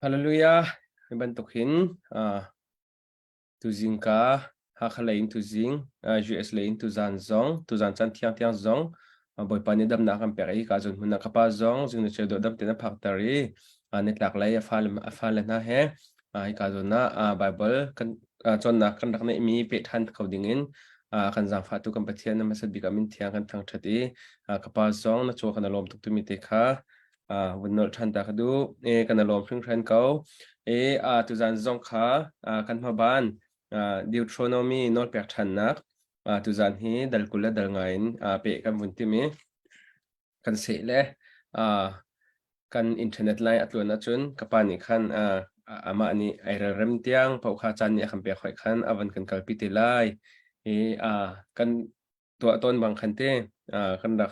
Hallelujah, iban tukhin tu zing ka hakalain tu zing US lain tu zan zong tu zan chan thiang thiang zong boy pani dam na kan peri ka zon huna kapa zong zing na chedo dam tena phaktari net lak lai afal na he ai ka zon na Bible kan chon na kan rak na mi pe than khodingin kan zang fa tu kan pathian na masad bikamin thiang kan thang thati kapa zong na cho kan lom tuk tu mi te khaวันนอทันตาคดูกันลมพรึงเทรนเขาตุจันซงขากันมาบ้านดิวโทรโนมีนอตเปียกทันนักตุจันฮีดัลกุลดัลไงเปกันบุญที่มีกันเสเลกันอินเทอร์เน็ตไลน์อัตโนมัติกับปานิคันอามานี่ไอเริ่มเตียงพอข้าจันนี่คำเปียกข่อยคันอวันกันกัลปิติไลกันตัวต้นบางคันเต้กันดัก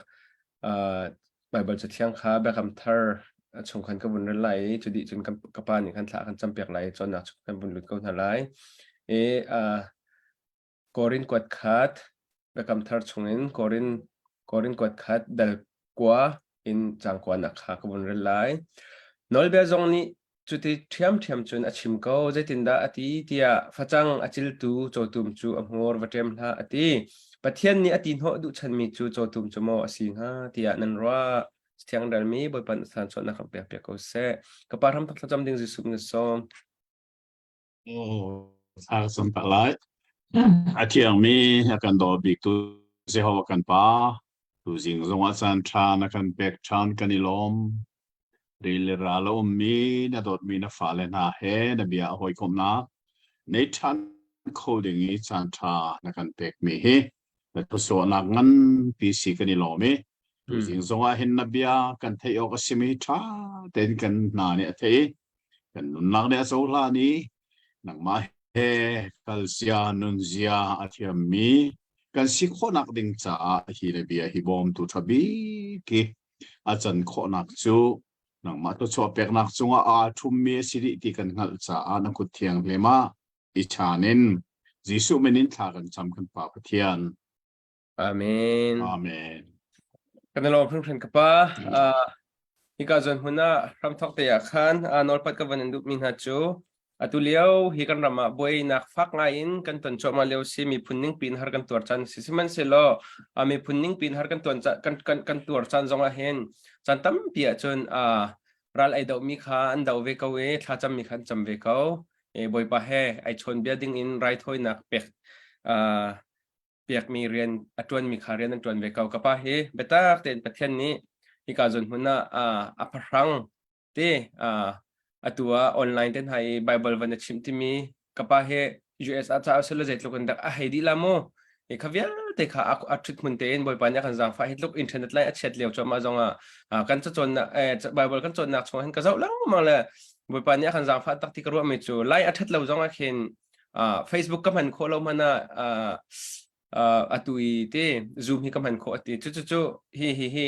Bible จะเที่ยงค้าแบบคำทาร์ชงคันกับบุญไหลจุดดีจนกับปานอย่างคันสาคันจำเปียกไหลจนหนักชงคันบุญหลุดก้นหาไหลกอรินกวดคัดแบบคำทาร์ชงอินกอรินกวดคัดเดลกัวอินจังกว่านักหากับบุญไหลนอลเบียจงนี้จุดที่เทียมจนอาชิมเขาจะตินดาอติที่ฟัจังอาจิลตูโจตุมจูอมหัววัดเทียมละอติประเทศนี้อตินหัวดูฉันมีจูโจตุมจูโมอสิงหาที่นันว่าเสียงดัลมีบอยปันสันส่วนนักเปียกเปียกเขาเสกกับปาร์มทักจำดิ่งจิสุนสมโอ้ทางสัมปะไลอาเทียงมีกันดอบิกตุเสียหัวกันป้าตุจิงสงวนสันทานักันเปียกชานกันนิลมรีเลราลมมีนาดดมีนาฟาเลนาเฮนเบียหอยคมนาในชั้นโคดิ้งสันทานักันเปียกมีเฮแต่ตัวส่วนนักงั้นปีสีกันนิลมีตุจิงสงวนเห็นนเบียกันเทยอกสิมิชาเต้นกันนาเนี่ยเทกันนุนักเนี่ยโซลานี้นักมาเฮกัลเซียนุนเซียอาเทียมมีกันสิโคนักดิ่งจ้าฮีเรเบียฮิบอมตุทบีกีอาจารย์โคนักจูนักมาตัวชอบเปกนักจงอาทุมมีสิริที่กันงัลจ้านักกุเทียงเลมาอิชานินจิสุเมนินทากันจำกันป่าเทียนอาเมนอาเมนกันลองเพิ่งกับป้าฮิกาจนหัวหน้ารำทอกเตียขันนอลปัดกับวันดุมินฮัจูตุเลียวฮิกันรามาบอยนักฟักไงอินกันตันโจมาเลียวซีมีพุนนิ่งปีนหากันตัวจันสิมันเซโลมีพุนนิ่งปีนหากันตัวจันกันตัวจันจงอาเห็นจันตั้มเปียจนรัลไอดาวมีขาอันดาวเวกเอาถ้าจำมีขันจำเวกเอาบอยปะเฮไอชนเบียดิ้งอินไรท์หอยนักเปียกมีเรียนจวนมีขาเรียนจวนเวกเอากับปะเฮเบต้าเต็นประเทศนี้ฮิกาจนหัวหน้าอัปรังเตตัวออนไลน์เต้นให้ Bible วันชิมที่มีกับปะเฮ US อาจจะเอาเสลเจ็ดลูกกันดักให้ดีละโมขวิลแต่ข้าอัดชุดมุนเตนบอยปัญญากันจังฟ้าให้ลูกอินเทอร์เน็ตไลน์อัดเช็ดเลี้ยวจอมาจงกันจะจนBible กันจนนักชงเห็นก็จะลังมาเลยบอยปัญญากันจังฟ้าตักที่กระรู้ไม่จูไลน์อัดเช็ดเลี้ยวจงเห็นFacebook ก็มันโคเรามันตุยเต้ Zoom ฮิก็มันโคติจู่ฮิ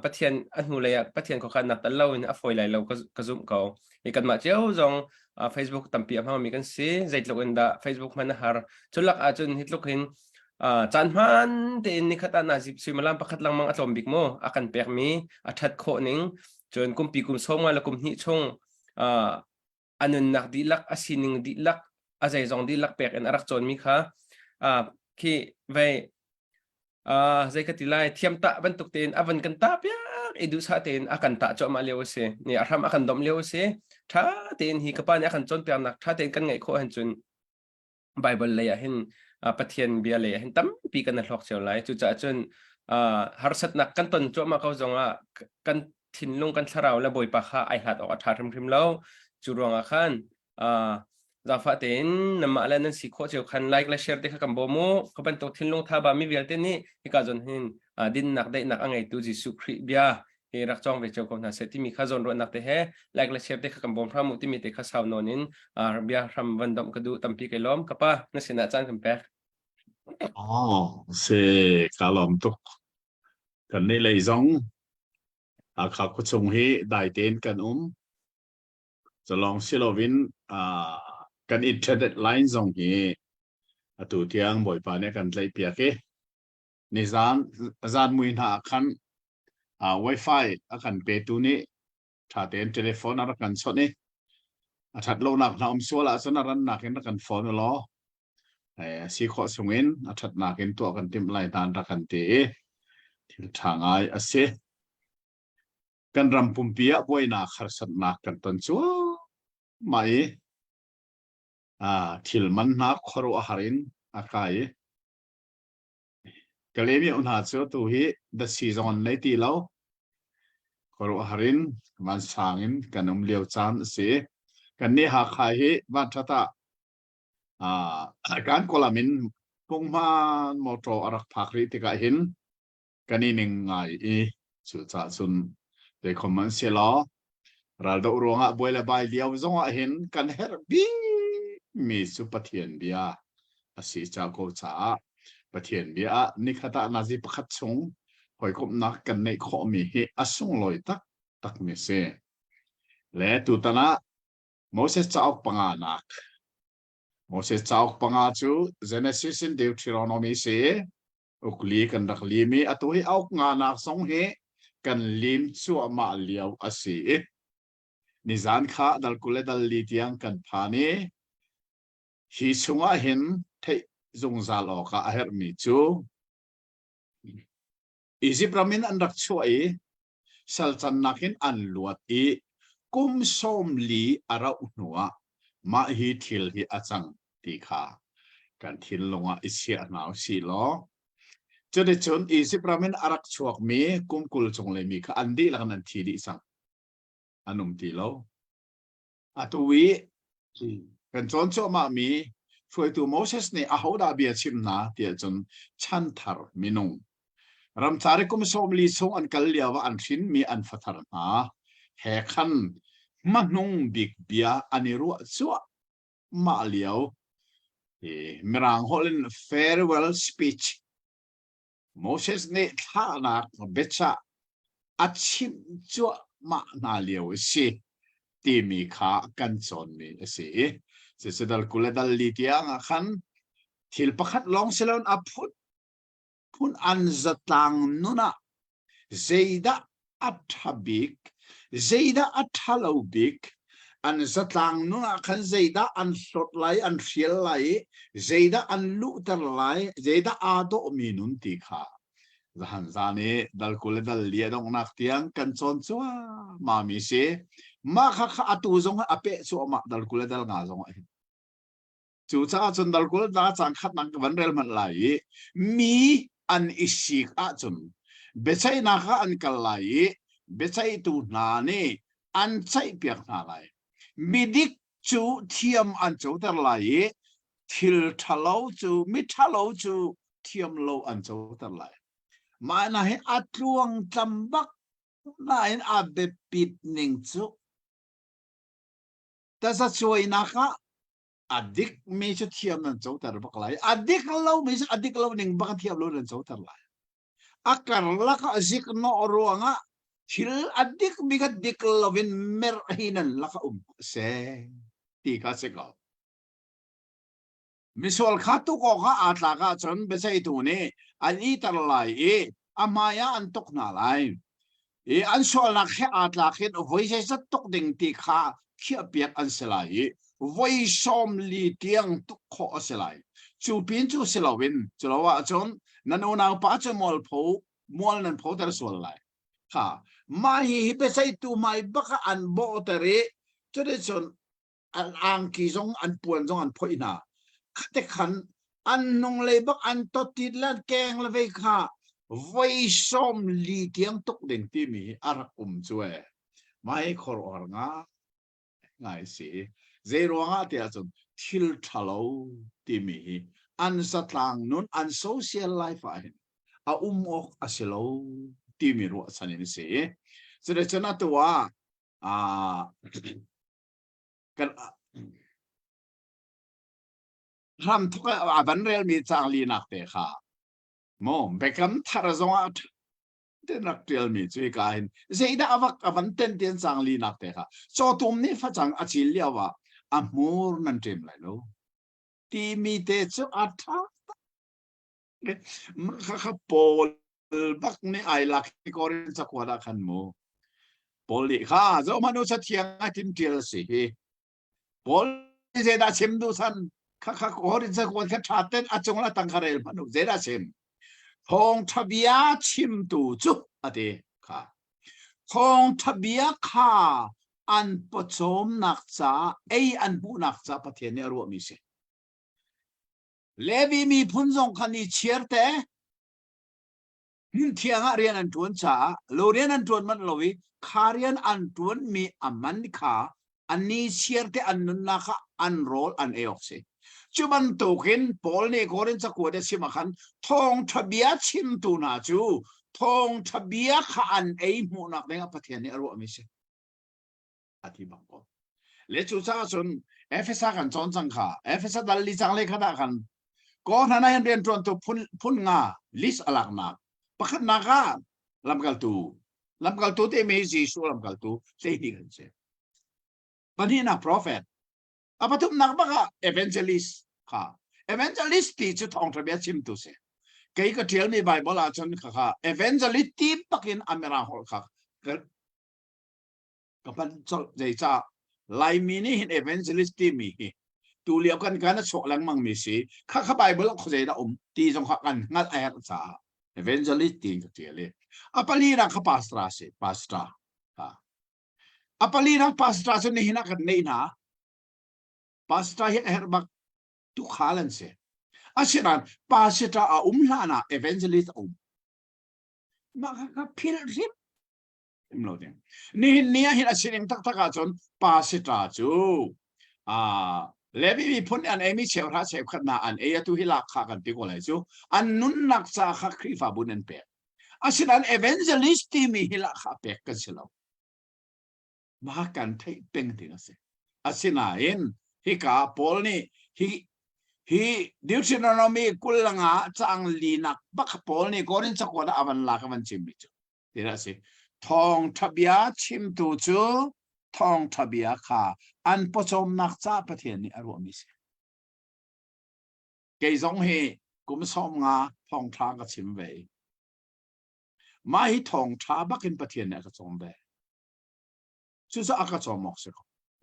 ปัทยันอันหูเลยปัทยันเขาขันนักตะเล่าอินอัฟอยไลเราก็ Zoom เขากันมาเจ้าจงFacebook ตั้มปีอ่ะมีกันสิใจลูกอินดา Facebook มันหาจุลักอาจจะฮิตลูกเห็นจันมันเต้นนี่ขัดนาซิบซิมาลามปักขัดลังมังอัตลมบิกโมอากันเปียกมีอัดโคนิงจนกุมปีกุมส่งมาแล้วกุมหิชงอันนั้นนักดีลักอาศินิงดีลักอาใจจงดีลักเปียกอันรักจนมีค่ะที่ไว้ใจกติไลเทียมตะบรรทุกเต้นอวันกันตาเปียกดูสาเต้นอากันตะจอมาเลี้ยวเสียนี่อาทำอากันดมเลี้ยวเสียถ้าเต้นฮีกับป้าเนี่ยอากันจนเปียกนักถ้าเต้นกันไงโคเห็นจนBible เลยเห็นปฏิญเบียเลยเห็นตั้มปีกันนักหลอกเชียวไลจุดจะจนหาสัตนักกันตนจอมาเขาจงกันทิ้งลงกันสราวแล้วบอยปะข้าไอหัดออกอัฐารพิมพ์แล้วจุดรวงอาคันจาฟาเต้นน้ำมาแล้วนั่นสิโคเชียวคันไลค์และแชร์ได้ข้ากันบ่มูเขาเป็นตัวทิ้งลงท่าบามีเวลเต้นนี่ที่การจนเห็นดินนักได้นักอังไงตัวจิสุครีเบียรักจองเวจคนนั้นเสร็จที่มีข้าจนรวนนักเตะไลค์และแชร์ได้ข้ากันบ่พระมุติมีเตะข้าสาวนนินเบียทำวันดมกระดูตั้มปีกิล้อมกับป้านั่นสินะจันกันแปะอ๋อเสกาลอมตุกกันนี่เลยจงข้าคุชงฮีได้เต้นกันจะลองซิโลวินกันอินเทอร์เน็ตไลน์จงฮีตัวเทียงบ่อยป่าเนี่ยกันเลยเปียกนิจานมุยนาคันWi-Fi อากันเปตูนี้ถ้าเต็นเทเลโฟนอากันสดนี้ ชัดโลนักน้ำสัวละสนารันนักเห็นกันฟอนล้อสีขอสงเงินชัดนักเห็นตัวกันเต็มลายทานรักันเตะที่ทางไอ้เสกันรำปุ่มเปียบวยนักขรัดนักกันตันชัวไม่ทิลมันนักขรุอาหารินอากายก็เลยมีอุณหภูมิตัวฮีดัชซีซอนในตีเราขรุอาหารินมันสางินกันเลี้ยวจานเสียกันนี่หากใครวันชัตตาการโคลามินพงมามอตรอรักพักริติกาหินกันนี่หนึ่งไงสุดท้ายสุนโดยคอมมันเสียล้อเราดูรวงบวยละใบเดียวจงเห็นกันเฮร์บีมีสุปเทียนเบียสิจ้าโกษาปเทียนเบียนิคตานาจิปขัดสงหอยคบนักกันในข้อมีเหตุสงลอยตักเมเสและตุตนะโมเสสจะออกปังอานักโมเสสจะออกปังอาจูเจเนซิสเดวทริโนมีเสอุกลีกันดักลีมีอตุให้ออกงานักสงเหกันลิมชัวมาเลียวอสีนิจานข้าดัลกุเลดัลลีเตียงกันพานีฮิสุงะเห็นเทจงซาลอกาเฮร์มิจูอิจิปรามินอันรักช่วยสัลจันนักินอันลวดกุมสมลีอาราอุนัวมาฮิทิลฮิอาจังตีขากันทิลลงอิเสียหนาวสีล้อจะได้ชนอิจิปรามินอารักช่วยมีกุมกุลจงเลยมีข้าอันดีหลังนั้นทีดิสังอันนุ่มตีล้ออัตุวีกันจนชั่วมามีช่วยตัวโมเสสเนี่ยอาหูดาเบียชิมนาเตียจนชันทาร์มินงรำสาริกุมสมลีทรงอันกัลเลียวอันชินมีอันฟัตรนาแห่ขันมันงบิกเบียอันนี้รู้ชัวมาเลียวมีรางฮอลิน farewell speech โมเสสเนี่ยท่านักเบชะอัดชิมชัวมานาเลียวสิตีมีขากันจนมีสิเสด็จกุเลดัลลีเตียงขันทิลประคัดลองเสลอนอัพุดพุนอันจัดตังนุนะเจดาอัฐบิกเจดาอัฐลาวบิกอันจัดตังนุนะขันเจดาอันสดไหลอันเสียไหลเจดาอันลุตรไหลเจดาอาโตมีนุนติขาจันจานีดัลกุเลดัลลีดงนักเตียงกันจนชัวมามีเสมาข้าอัตุจงอเปะชัวมาดัลกุเลดัลงาจงจู่จ้าจนดัลกุเลดัลจังขัดนักวันเรลมันไหลมีอันอิสิกอาจุนเบชัยนักอันกัลไหลเบชัยตูนานีอันใช้เปียกนาไหลมิดิกจูเทียมอันจูตรไหลทิลทะเลาจูมิทะเลาจูเทียมโลอันจูตรไหลมาหน้าให้อัดลวงจำบักหน้าให้อาเบปิดหนึ่งจูแต่จะช่วยนะคะอดีตไม่ใช่เทียมนั่นโจทย์แต่บักไหลอดีตเราไม่ใช่อดีตเราหนึ่งบักเทียมเรานั่นโจทย์แต่ไหลอาการลักอจิกนอรัวงะฮิลอดีตมีกันดิกเราเป็นเมรหินันลักเสตีกัสกามิสวลขัดตุกข้าอัตลากาจนเป็นใช่ตัวนี้อันนี้ตรไหลอามายาอันตกนาไหลอันสวลนักแค่อัตลากินไว้ใช้สัตตกดิ่งตีข้าเขียเปียกอันเสลายไว้ชมลีเตียงตุกข้อเสลายจูปินจูเสลาวินจูลว่าจนนั่นอุณาป้าจะมอลพูมอลนั่นพูแต่สวลไหลค่ะมาฮีเป็นใช่ตัวไม่บักอันโบเตอร์จะได้จนอันอังกีจงอันปวนจงอันพูอินาแต่ขันอันนงเลยบักอันตติดแล้วแกงละเวค่ะไว้ชมลีเตียงตุกดิ่งที่มีอารักช่วยไม่ขอร้องง่ายสิเจรวงอาเตียจนทิลทะเลาที่มีอันสัตลังนุนอันโซเชียลไลฟ์อันอาอกอาเซโลที่มีรู้สันนิษฐานสุดท้ายฉันตัวกันทำทุกอันเรียลมีจังลีนักเตะค่ะมองไปคำทาร์จงอัดเดนักเรียลมีช่วยกันเจด้าอันเต้นเตียนจังลีนักเตะค่ะโจตุมนี่ฟังจังอาชิลเลียวะอามูร์นั่นเต็มเลยลูที่มีเตะชุอัฐะมันข้าโพลบักนี่ไอลักที่กอรินสักวันละขันโมโพลิค่ะจะมาดูชัดเทียงไอทิมเทียลสิ ปอลเจดาชิมดูสันข้าขอรินสักวันข้าชาเต้นอาจงละตังคาเรลมนุเจดาชิมทองทะเบียชิมตูจุอดีค่ะทองทะเบียข้าอันปฐมนักษาอันบุนักษาประเทศเนรัวมิเสเลวีมีพุนทรงคันนี้เชียร์แต่เที่ยงเรียนอันทวนช้าโลเรียนอันทวนมันลวิคาเรียนอันทวนมีอามันค่าอันนี้เชียร์แต่อันนั้นนะคะอันโรลอันเออกสิจุบันตุกินปอลนี่ก็เรียนสักวันเดียวสิมาคันทองทะเบียชิมตูนาจูทองทะเบียข้าอันมุนักเนี่ยประเทศนี้รู้มิเสอธิบายก่อนเลจูซ่าส่วนเอฟเอสกันจอนจังค่ะเอฟเอสดัลลิจังเลยขนาดกันก็ท่านนายเรียนตรวนตัวพุ่นงาลิสอลักนักประคันนักลำกัลตูเตมีจีสูลำกัลตูเสียดีกันเสียปัญหานัก prophet apa tu nak baka evangelistค่ะ evangelist ที่จะท่องทะเบียนชิมตุเสกายก็เที่ยวในไบเบิลอาจารย์ค่ะ evangelist ที่ปักินอเมริกาหอค่ะก็เป็นใจจ้าไลมินี่เห็น evangelist ที่มีตูเลียวกันกันชกแรงมั่งมีสิข้าไบเบิลเขาใจได้ตีจงขักันงัดแอบจ้า evangelist ที่ก็เที่ยวเลยapa li nak ke pastor se pastor ha apa li nak pastor se ni hina kan nei na pastor hi herbak tu khalan se asiran pastor a lana evangelist maka ka phil rip lo den ni hin asiring tak tak a chon pastor chu lebi mi phun an emi cheu ra cheu khat na an e tu hi lak kha kan ti ko lai chu an nun nak cha kha khri fa bunen pe asiran evangelist ti mi hi lak kha pe kan silo ma kan thei peng ti na se asina in hi ka pol ni hi Deuteronomy kulanga chang linak bak pol ni gorin chakwa avan la ka van chim bi chu tira se thong thabia chim tu chu thong thabia kha an pochom nak cha pathian ni aro mi se ke zong he kum som nga thong tha ka chim ve ma hi thong tha bakin pathian na ka chom ve chu sa aka chom mok se ko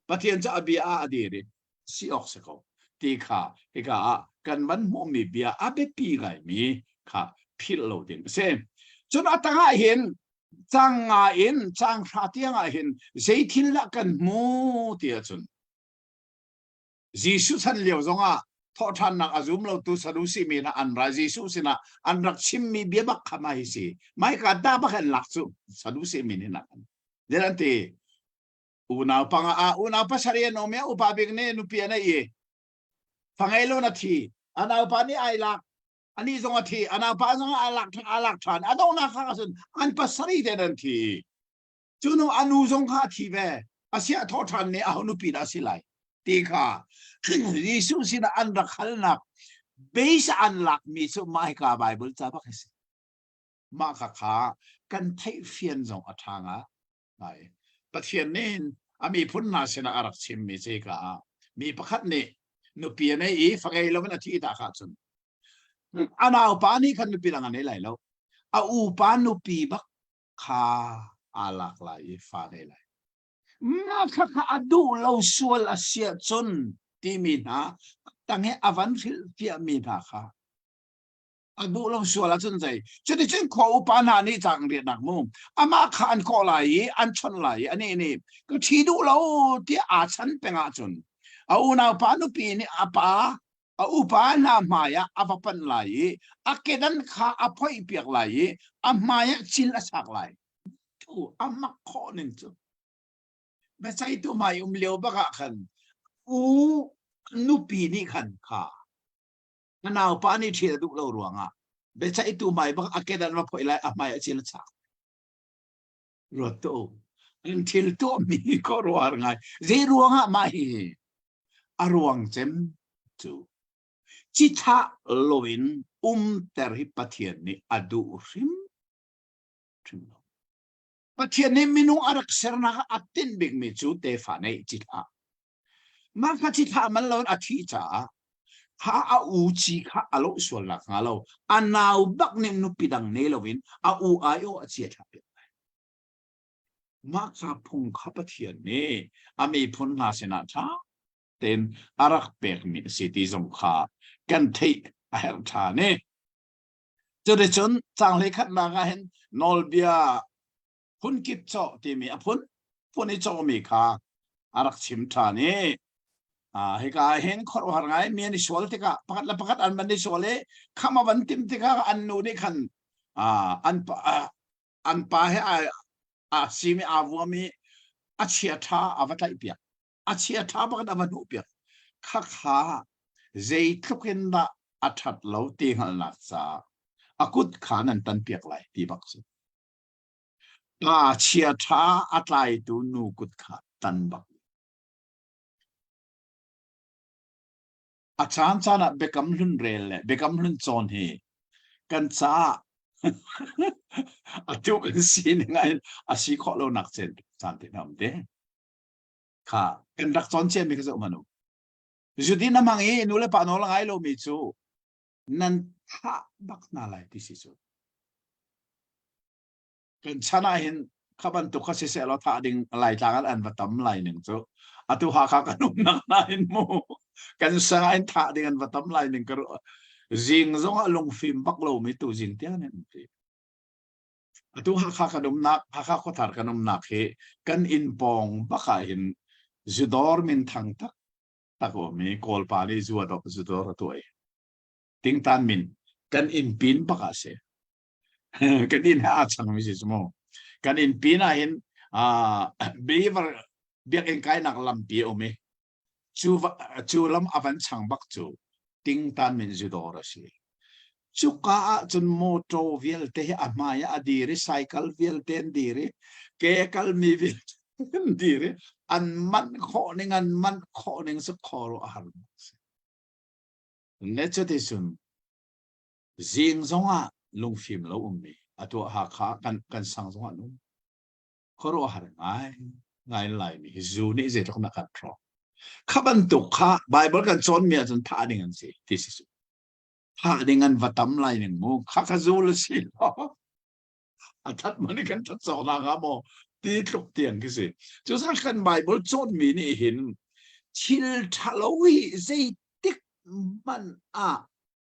pathian cha abia adiri si ok se koตีค่ะเอกากันวันมมีเบียอาเบปีไงมีค่ะพิลโลดิงเซมจนอัตงาเห็นจังงาเห็นจังพระเตียงเห็นเจทินละกันมูเตียจนจีสุสันเลียวจงอ่ะทอทันนักอาจุมเราตุสรุสิมีนะอันราจีสุสินะอันรักชิมมีเบียบักขมาฮิสิไม่กาดาบักเห็นหลักสุสรุสิมีนี่นะเดี๋ยวนั้นทีอุณาปังอุณาปัสเรียนโนเมียอุปาบิกเนนุปียนะเอฟังไอ้โลนาทีอันเอาปานี่ไอหลักอันนี้สองนาทีอันเอาปาสองไอหลักฐานอันต้องนักข้าศึกอันปัสรีเดนันทีจุนอนุสงข้าทีเวอาเซียทอทันเนี่ยเอานุปีนาสิไลตีค่ะยิสุสินะอันรักขันนักเบสอันหลักมีสุมาให้กาไบเบิลจ้าบักสิมาขากันไทยเฟียนสองอัฐางะไปประเทศนี้มีพุนนาสินะอารักชิมมีเจกามีประคัตนี่นุปียนไอ้ฟังไอ้เราเป็นอาทิตย์ตาขาดจนอันเอาปานี่คันนุปีหลังอันไหนไหลแล้วอูปานุปีบักขาอาลักไหลฟังไอ้ไหลมาข้าดูเราสวลอาเซียจนที่มีนะตั้งให้อวันฟิลที่มีนะค่ะดูเราสวลจนใจจนที่ฉันขออุปานานี่จังเรียนหนักมุ่งอามาขานข้อไหลอันชนไหลอันนี้ก็ที่ดูเราที่อาชันเป็นอาจนเอาหน้าปานุปีนี่อาปาอุปาหน้ามายาอาปันไหลอาเกดันข้าอาพ่อยเปียกไหลอามายาชินละสักไหลทูอามักข้อหนึ่งจุดไม่ใช่ตัวมาเลี้ยวบักขันนุปีนี่ขันข้าหน้าปานี่เทียดุเราหลวงอ่ะไม่ใช่ตัวมาบักอาเกดันมาพ่อยไหลอามายาชินละสักรถโตอันที่ตัวมีก็รัวไงเรื่องรัวอ่ะไม่อารวงเจมจูจิตาโลวินเตอร์ฮิปเทียนนี่อดูริมปะเทียนนี่มินุอารักเซรนักอัตตินบิกมิจูเตฟานีจิตามันก็จิตามันเราอธิจ้าข้าอูจีข้าอโลสวลลักงาเราอันนาวบักเนมนุปิดังเนลวินอูอายโออเจียทับมาข้าพงข้าปะเทียนนี่มีพุนนาเสนาชา ten arak pek mi city zong kha kan thei a her tha ne cho de chon chang le khat na ga hen nol bia phun kip cho ti mi a phun ni cho mi kha arak chim tha ne he ka hen khor har ngai mi ni sol te ka pakat an ban ni sole khama ban tim te ka an nu ni khan an pa he a si mi a vu mi a chia tha avatai pia a chia tha pakat avanu pia kha kha zei thukin da athat lo ti hal na cha akut khanan tan piak lai ti bak su ta chia tha atlai tu nu kut kha tan bak a chan chana bekam hlun rel le bekam hlun chon hi kan cha a tu kan sin ngai a si kho lo nak chen chan te nam de kha kan rak chon chen mi ka zo manu judi na mangi nu le pa no la ngai lo mi chu nan tha bak na lai ti si chu kan chana hin khaban tu kha se se lo tha ding lai tlang an vatam lai ning chu atu ha kha kanum nak na hin mo kan sa in tha ding an vatam lai ning ka jing zong a long phim bak lo mi tu jing tiang nen ti atu ha kha kanum nak ha kha ko thar kanum nak he kan in pong baka hin judor min thang tak tako mi kol pa ni zu adop judor to ai ting tan min kan in pin baka se kan in ha chang mi si mo kan in pin a hin beaver biak en kai nak lam pi o me chu lam avan chang bak chu ting tan min judor si chu ka chun moto vial te amaya adiri cycle vial ten diri ke kal mi vial diri an man kho ning sa khoro har necho te sun jing zonga lung phim lo ummi ato ha kha kan sang zonga nu khoro har ngai lai mi zu ni je tok na kan tro khaban tu kha bible kan chon mi chon tha ding an si ti si su tha ding an vatam lai ning mo kha kha zu le si lo atat man kan ta zo na ga mo ti tlok tiang ki si chu sa kan bible chon mi ni hin chil thalowi zai tik man a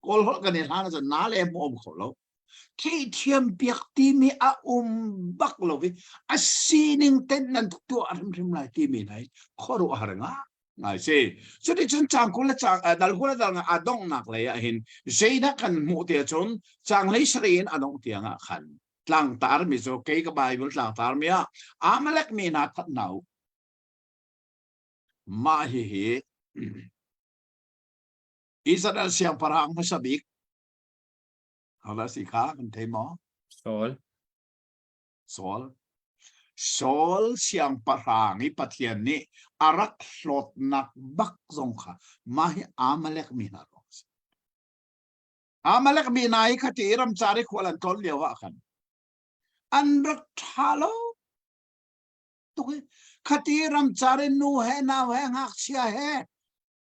kol hol kan ni hang cha na le mom kho lo ke thiam piak ti mi a bak lo vi a sining ten nan tu arim lai ti mi nai khoro har nga ngai se so ti chun chang ko la chang dal ko la dal a dong nak le a hin zeina kan mu te chun chang le srin a dong tiang a khan tlang tar mi so ke ka bible tlang tar mi a amalek mi na that nau ma hi Israel siang parang masabik hala si kha kan thei mo sol siang parang I pathian ni arak hlot nak bak zong kha ma hi amalek mi na ro amalek mi nai khati ram chari khwalan tol lewa khan an rak thalo to khati ram chari nu he na he ngak sia he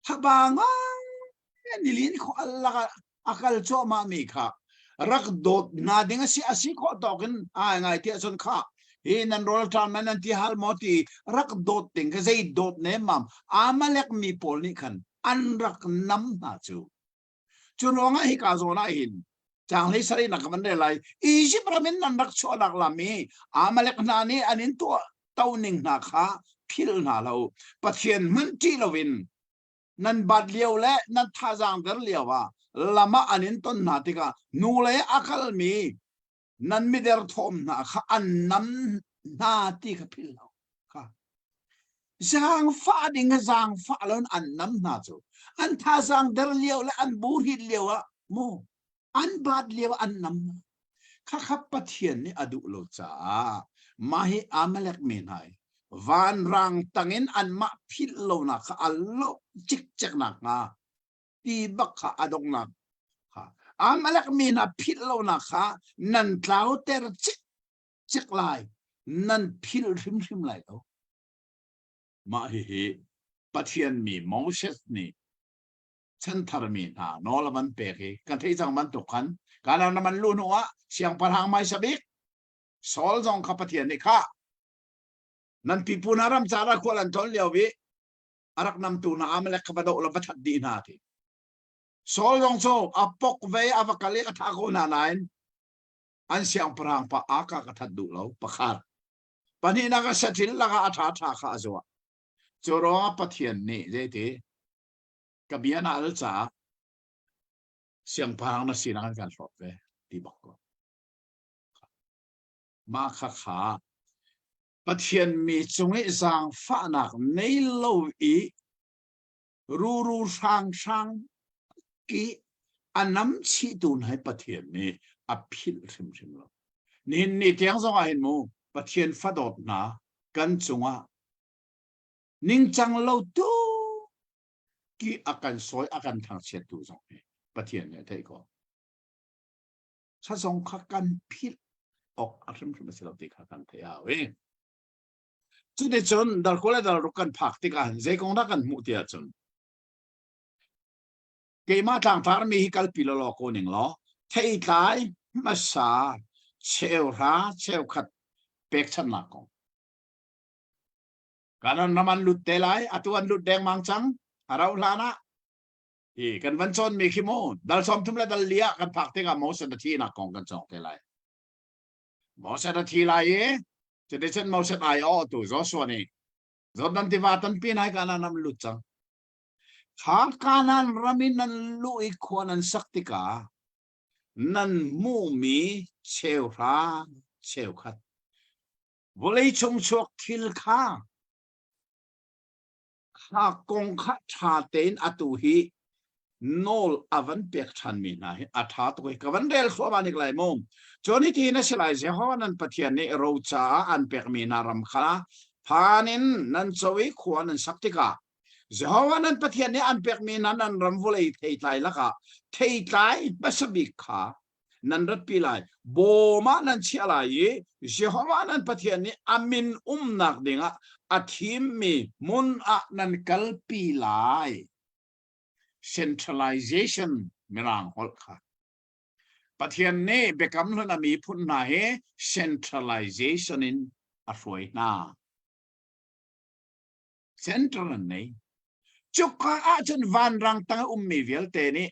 thabanga nilin kho alla akal cho ma mi kha rak dot na dinga si asi kho token a ngai ti chon kha in an rol tan man an ti hal moti rak dot ting ka zai dot ne mam amalek mi pol ni khan an rak nam na chu chunonga hi ka zona hin chang le sari na kaman de lai isi pramin nan rak cho lak lami amalek na ni anin to tauning na kha phil na lo pathian man ti lovin nan bad liao le nan thajang dar liawa lama anin ton na tika nu le akal mi nan mi der thom na kha an nam na ti ka phil lo kha zang fa ding zang fa lon an nam na chu an thajang dar liao le an bur hi liawa mo an bad liawa an nam kha kha pathian ni adu lo cha mahi amalek min hai van rang tangin an ma phil lo na kha allo chik chak na nga ti bak kha adong na kha amalek mina phil lo na kha nan tlau ter chik chik lai nan phil rim lai lo ma hi pathian mi moses ni chan thar mi na no la man pe ki kan thei chang man to khan kana na man lu no wa siang parang mai sabik sol jong kha pathian ni kha nan pipunaram chara kholan tol liawi arak nam tu na amalek kabado la batat di nati sol yong so apok ve avakali athako na nain an siang parang pa aka katat du lo pakhar pani na ka satil la ka atha tha kha azwa choro pathian ni jeti kabiana al cha siang parang na sinang kan sot ve ti bak ko ma kha kha pathian mi chungi zang fa nak nei lo i ru ru sang ki anam chi tun hai pathian ni aphil rim rim lo nin ni tiang zong a hin mu pathian fa dot na kan chunga ning chang lo tu ki akan soi akan thang chet tu zong pathian ne thai ko sa zong kha kan phil ok arim rim se lo ti kha kan thai a we chu de chon dal ko la dal ru kan phak ti kan je kong da kan mu ti a chon ke ma tang thar mi hi kal pi lo ko ning lo thei kai ma sa cheu ra cheu khat pek chan na ko kanan naman lut te lai atuan lut deng mang chang arau lana i kan van chon mi khimo dal som tum la dal lia kan phak te ga mo sa thi na kong kan chong te lai mo sa da thi lai e che de chen mo sa ai o tu zo so ni zo dan ti va tan pi nai kanan nam lut chang kha kanan ramin nan lu i khwanan saktika nan mu mi cheu ra cheu khat volei chung chok thil kha kha kong kha tha ten atu hi nol avan pek than mi na atha to ka van del so ba nik lai mom choni ti na selai je ho nan pathian ni ro cha an pek mi na ram kha phanin nan chowi khwan an saktika Jehovanan pathian ni an pek mi nan an ram volei thei tlai laka thei tlai basabik kha nan rat pi lai bo ma nan chia lai Jehovanan pathian ni amin nak dinga athim mi mun a nan kal pi lai centralization mirang hol kha pathian ni bekam na mi phun na he centralization in afoi na central nei chukka a chun van rang tang mi vial te ni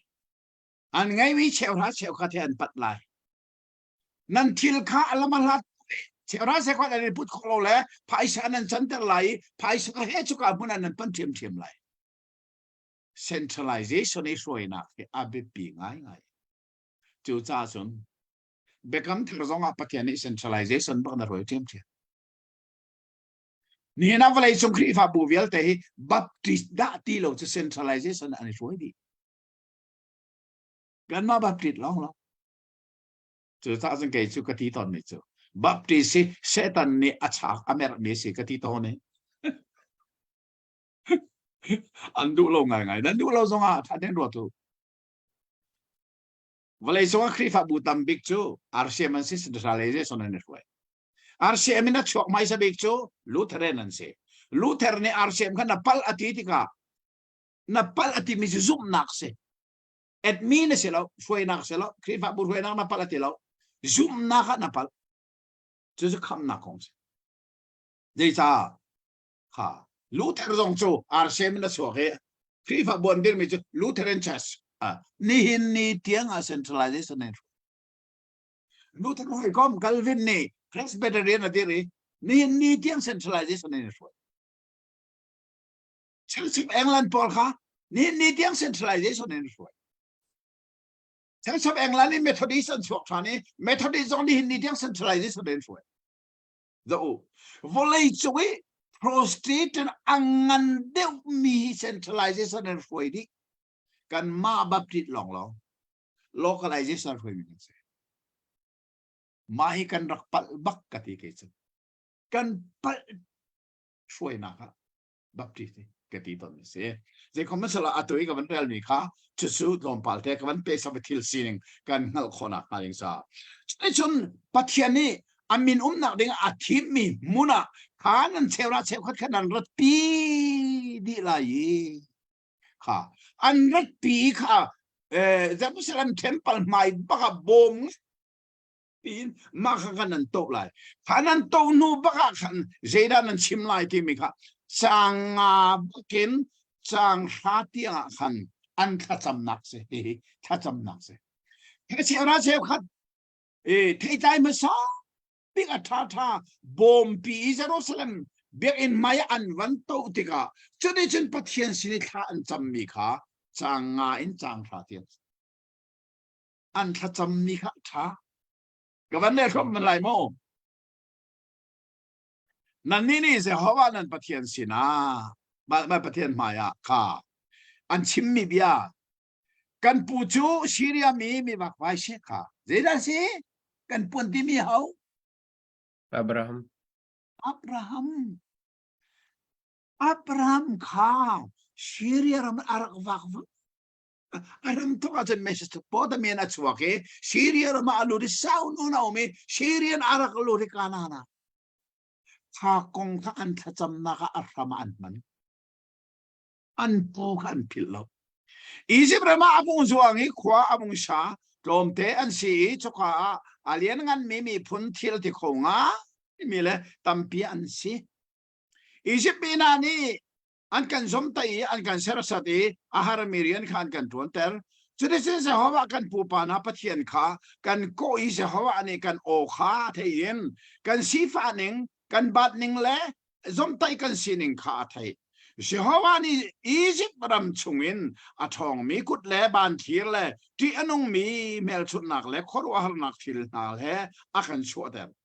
an ngai wi cheu kha the an pat lai nan thil kha alamalat cheu ra se kha ni put kholo le phaisa nan chan ter lai phaisa ka he chuka mun an pan thiam lai centralization is roi na ke abe pi ngai chu cha chun bekam thir zonga pathian centralization ba na roi thiam ni na vale chung khri fa bu vial te baptist da ti lo to centralization an is roi di gan ma baptist long lo chu ta sang ke chu ka ti ton ni chu baptist si setan ni acha amer me si ka ti ton ni an du lo ngai dan du lo zonga tha den ro tu vale zonga khri fa bu tam big chu rcm si centralization an is roi RCM na chok mai sa big chu Lutheran an se Luther ni RCM kan napal atitika napal ati mi zoom nak se et mi na selo foi nak selo krifa bu foi nak napal atilo zoom nak napal chu kham na kong se dei cha ha Luther zong chu RCM na chok he krifa bon dir mi chu Lutheran church ni hin ni tiang a centralization ne Luther hoi kom Calvin ni Presbyterian adiri ni tiang centralization in Israel. Church of England Paul kha ni tiang centralization in Israel. Church of England ni Methodist and chok thani Methodist only ni tiang centralization in Israel. The volei choi prostate and angan de mi centralization in Israel di kan ma baptist long localization for me. Mahi kan rakpal bak kati kechen kan pal shoi na kha baptist kati ton se je komasala atoi ka ban real ni kha chusu lom pal te ka ban pe sa thil sining kan ngal khona kaling sa chun pathiani amin nak ding athim mi muna khanan chewra chew khat khanan rat pi di lai kha an rat pi kha Jerusalem temple mai baka bom pin ma kha kan to lai khanan to nu baka khan zeda nan chim lai ti mi kha จางกินจางหาเตียงขันอันข้าจำหนักเสียข้าจำหนักเสียเชลราเชลขัดเทใจมาสองบิ๊กอัฐาบอมปีเยรูซาเล็มเบียอินมายอันวันโตติกาจนได้จนปะเทียนสินิทาอันจำมีขาจางอินจางหาเตียงอันข้าจำมีขาท่ากับวันนี้เขามันไรโมนั่นนี่เสียหัวนั่นปะเทียนสินะไม่ปะเทียนมายาค่ะอันชิมมีเบียกันปูจูซีเรียมีบักไว้เชค่ะเจด้าสิกันปุ่นที่มีเขา อับราฮัม อับราฮัมค่ะซีเรียรมันอารักวักอารัมทุกอาจจะไม่ใช่ทุกปอดมีนัดสวะเกซีเรียรมาลูริสาวนูนาอุมีซีเรียนอารักลูริกานานะถ้ากงถ้าอันถ้าจำนักอัลรามอันมันอันปูกันพิลลอียิปต์มาอาบุงจวงอีขวาอาบุงชาลมเตอันสีจุกาอาเลียนงันมีพุนทิลติคงามีเลยตัมปีอันสีอียิปต์ปีนานี่อันกันสมตัยอันกันเสรสติอาหารมีเรียนขันกันทวนเตอร์จุดที่เสหัวกันปูปานาปะเทียนขากันโกอีเสหัวอันนี้กันโอขาเทียนกันสีฟ้าหนึ่งกันบาดหนึ่งและสมตัยกันสีหนึ่งขาไทยเสหัวนี่อียิปต์รำชงอินอาทองมีกุดและบานทีและที่อนุงมีเมลชุดนักและขรวาหนักทิลนักและอากันชัวเตอร์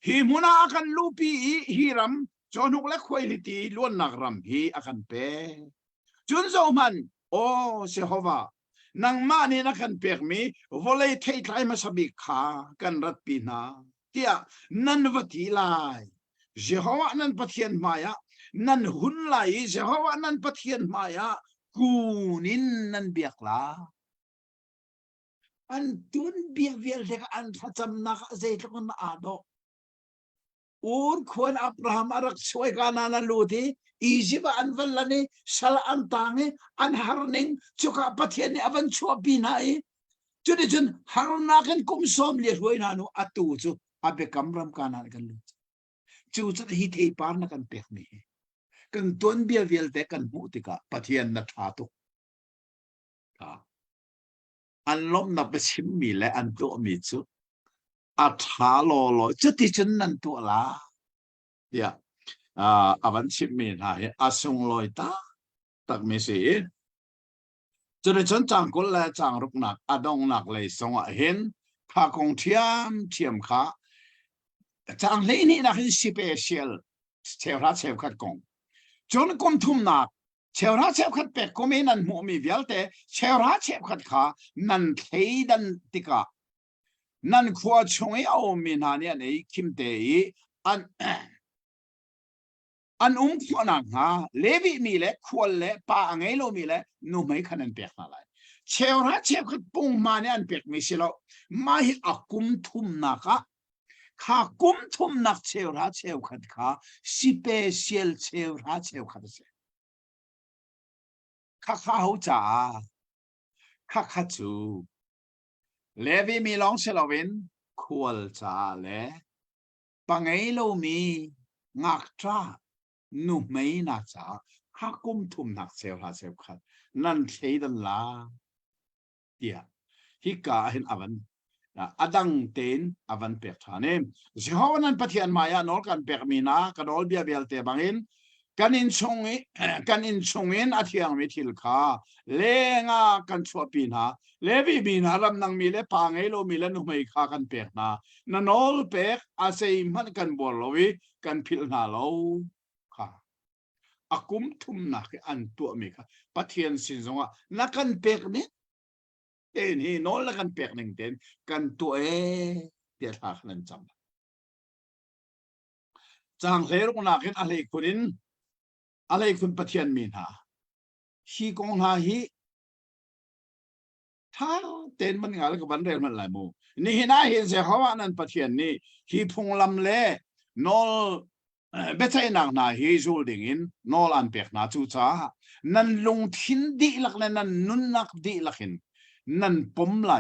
ฮีมุนาอากันลูปีฮีรำจนุกและควยลิตีล้วนนักรำฮีอากันเปจุนโซมันโอเสหัวนังมานี่นักกันเปียกมีวอลเลย์เทย์ไลมาสบิขากันรัดปีนาเตียนันวัติไลเสหัวนันปะเทียนมายานั่นหุ่นไหลเจ้าว่านั่นปะเทียนมายากูนินนั่นเบียกลาอันตุนเบียเวลเด็กอันทัจำนักเจตคนอาดออูนควรอับราฮัมอารักช่วยกันนั่นลูทีอียิปต์อันวันละนี่สัลอันตังอันฮาร์นิงจุกปะเทียนนี่อวันชัวปีนัยจุดจุนฮาร์นักันกุมสมเลี้ยงไว้นานุอัตูจูอาเบกัมรำกานันกันลูจูจุดฮิตเอปาร์นักันเปียกนี่กันต้นเบียเวลแต่กันมุติกะปะเทียนนัทธาตุอันล้มนับไปชิมมีและอันตัวมีจุอัฐาโลจุดที่ฉันนั่นตัวละเดี๋ยวอวันชิมมีนะอาสุงลอยตาตักไม่เสียจุดที่ฉันจางกุลและจางรุกหนักอดงหนักเลยสงะเห็นข้าคงเทียมข้าจางเลยนี่นะคือสเปเชียลเชลรัสเชลขัดกงจนกุมทุ่มนักเชลราเชฟขัดเป็ดก็ไม่นั่นหมูมีเวลแต่เชลราเชฟขัดขานั่นเทดันติกานั่นขวดชงเอามีนาเนี่ยในคิมเตยอันขวนักฮะเลวิมีเล็ขวดเล็ปาไงโลมีเล็นุ่มไม่ขนาดเป็ดอะไรเชลราเชฟขัดปุ่งมาเนี่ยอันเป็ดไม่ใช่แล้วมาให้อากุมทุ่มนักข้ากุมทุ่มนักเชลราเชฟขัดขาสเปเชียลเชลราเชฟขัดเสข้าเขาจ่าข้าจูเลวีมีลองเชลวินควรจ่าเลปังไงโลมีงักจ้านุ่มไม่นักจ่าข้ากุมทุ่มนักเชลราเชฟขัดนั่นเทดันลาเดียฮิกาเห็นอวันอดังเตนอวันเปียกฐานเองสิฮาวันนั้นปะเทียนมายานอลกันเปียกมีนากันอลเบียเบลเตบังเองกันอินชงอินอาทิยังไม่ทิลข้าเลงากันชัวปีนาเลวีมีนารำนังมีเลปางเอโลมีเลนุไม่ข้ากันเปียกนานันอลเปียกอาศัยมันกันบอลวิกันพิลนาโลค่ะอากุมทุ่มนักอันตัวมีค่ะปะเทียนสินสงะนักกันเปียกนี่เต็นฮีนอลกันเปียกหนึ่งเต็นกันตัวเดียร์ทักนั่นจำจางเรื่องนักเห็นอะไรคนนี้อะไรคุณปะเทียนมีนาฮีกงหาฮีถ้าเต้นมันงานกับบันเรมันหลายโมนี่น่าเห็นเสียเขาว่านั่นปะเทียนนี่ฮีพงลำเล่นอลเบสไอนักนาฮีจูดิ่งนอลอันเปียกนาจูจ้านั่นลงทินดีหลักเลยนั่นนุนนักดีหลักเห็นนั่นปมไหล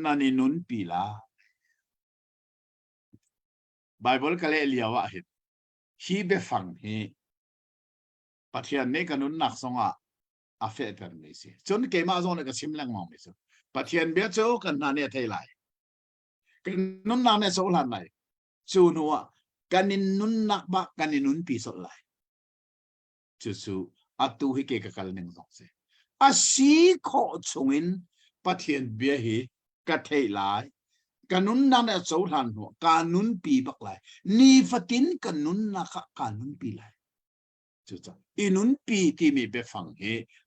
นั่นนุนปีลาไบเบิลก็เลยเลียวว่าเห็นฮีเบฟังฮี ปัทยันนี้กันนุ่นนักสงะอาเฟตกันไม่สิจนเกมาซงเนี่ยก็ชิมแรงมองไม่สิปัทยันเบียโจกันนั่นเนี่ยเท่าไรกันนุ่นนักเนี่ยโซลันไหนจูนัวกันนินนุ่นนักบักกันนินนุ่นปีสดไหลจูอัตุฮิเกกับกันหนึ่งสองเสอาศีขอชงอินปัทยันเบียฮีกันเท่าไรกันนุ่นนักเนี่ยโซลันหัวกันนุ่นปีบักไหลนี่ฟัตินกันนุ่นนักกันนุ่นปีไหลจุดอินุนปีที่มีไปฟังเฮ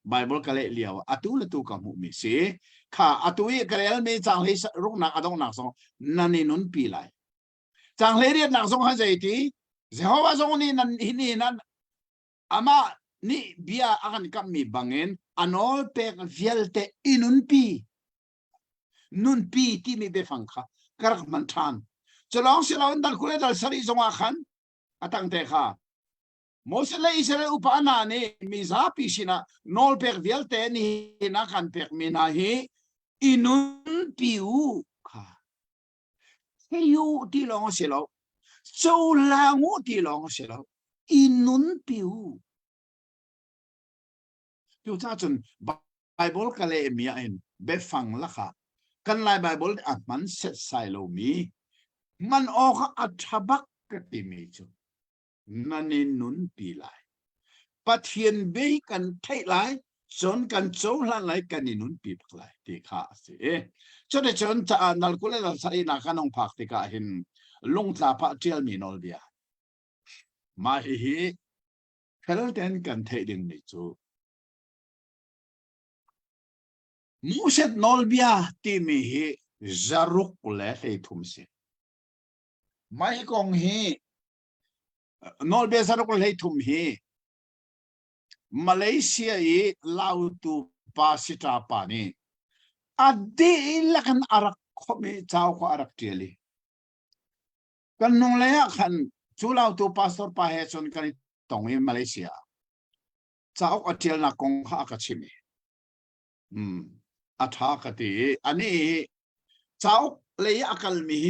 ไบเบิลก็เลยเลียวอตุลตุกับมุมิเสข้าอตุยก็เลยไม่จังเลยรุกนักอดงนักสงนั่นอินุนปีไหลจังเลยเรียนนักสงให้ใจที่เจ้าว่าสงนี่นั่นหินี่นั่นอามานี่เบียอากันกับมีบังเงินอันอลเปกเวลเตอินุนปีนุนปีที่มีไปฟังข้ากระมันทานจะลองสิเราดันคุเลดัลสรีสงอาขันอตั้งแต่ข้าโมเสสเลยอิสราเอลอุปานานี่มิซาปิชินะนอลเปกเวลเตนี่นักขันเปกมินาฮีอินุนปิวค่ะเฮียที่ลองเสลาโซลางูที่ลองเสลาอินุนปิวอยู่ท่าจนไบเบิลก็เลยมีอันเบฟังละค่ะกันไลไบเบิลอ่ะมันเสร็จใส่โลมีมันออกอัฐบักกติมีจุนั่นนี่นุนปีไหลปัทยันเบกันเท่าไรจนกันโจหลันไหลกันนี่นุนปีบักไหลที่ข้าสิจนจนจะนัลกุเลนัลสายนักน้องพักที่ข้าเห็นลงตาพักเที่ยวมีนอลเบียมาฮีเพลเทนกันเท่ดินนี่จูมูเซตนอลเบียที่มีฮีจารุกเล่ให้ทุ่มเสียไม่กงฮีนอลเบียจารุกเล่ทุ่มฮีมาเลเซียลาวตูปาสิตาปานีอดีลักนอารักขมิเจ้าขอารักเทียลีกันนุ่งเลยขันจูลาวตูปาสตอร์ปาเฮชนกันตรงนี้มาเลเซียเจ้าอัจเจลนักกงข้ากัชิมีอัฐากติอันนี้เจ้าเลยอักลมี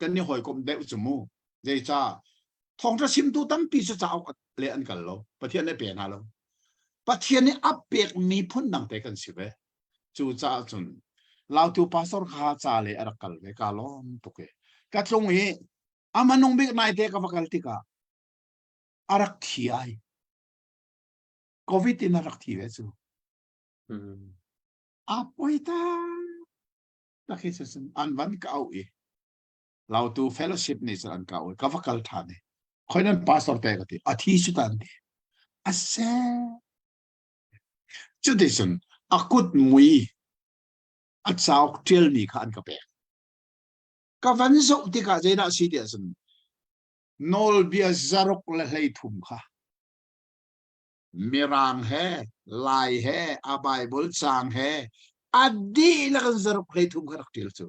กันนี่หอยกลมเดอุจมูเจจ้าทองจะชิมตูตั้มปีเจ้าเลยอันกันโลประเทศนี้เปลี่ยนฮะโลประเทศนี้อัปเปกมีพ้นดังแต่กันสิเวจูจ้าจุนเราตูปาสอร์ข้าจ้าเลยอักลเวกาล้อมตุกเกกัตรงนี้อามันนุ่งบิ๊กนายเตะกับฟักลติกาอารักที่ไอโควิดน่ารักที่เวจูอาป่วยตาตะเคียนสันอันวันเก่าเราตูเฟลโลชิพนี่สันเก่ากับฟักลทานเนี่ยคอยนั้นปาสอร์เปกติอาทิสุดอันเดียอาเซ่จุดที่สุดอากุดมุยอาสาวเทลมีขันกับเปกกับวันศุกร์ที่ข้าจะน่าสิเดียสันนอลเบียจารุกเล่ทุ่มค่ะมีรางแห่ลายแห่อาบายบอลจางแห่อดีลักจารุกเล่ทุ่มค่ะรักเดียวจู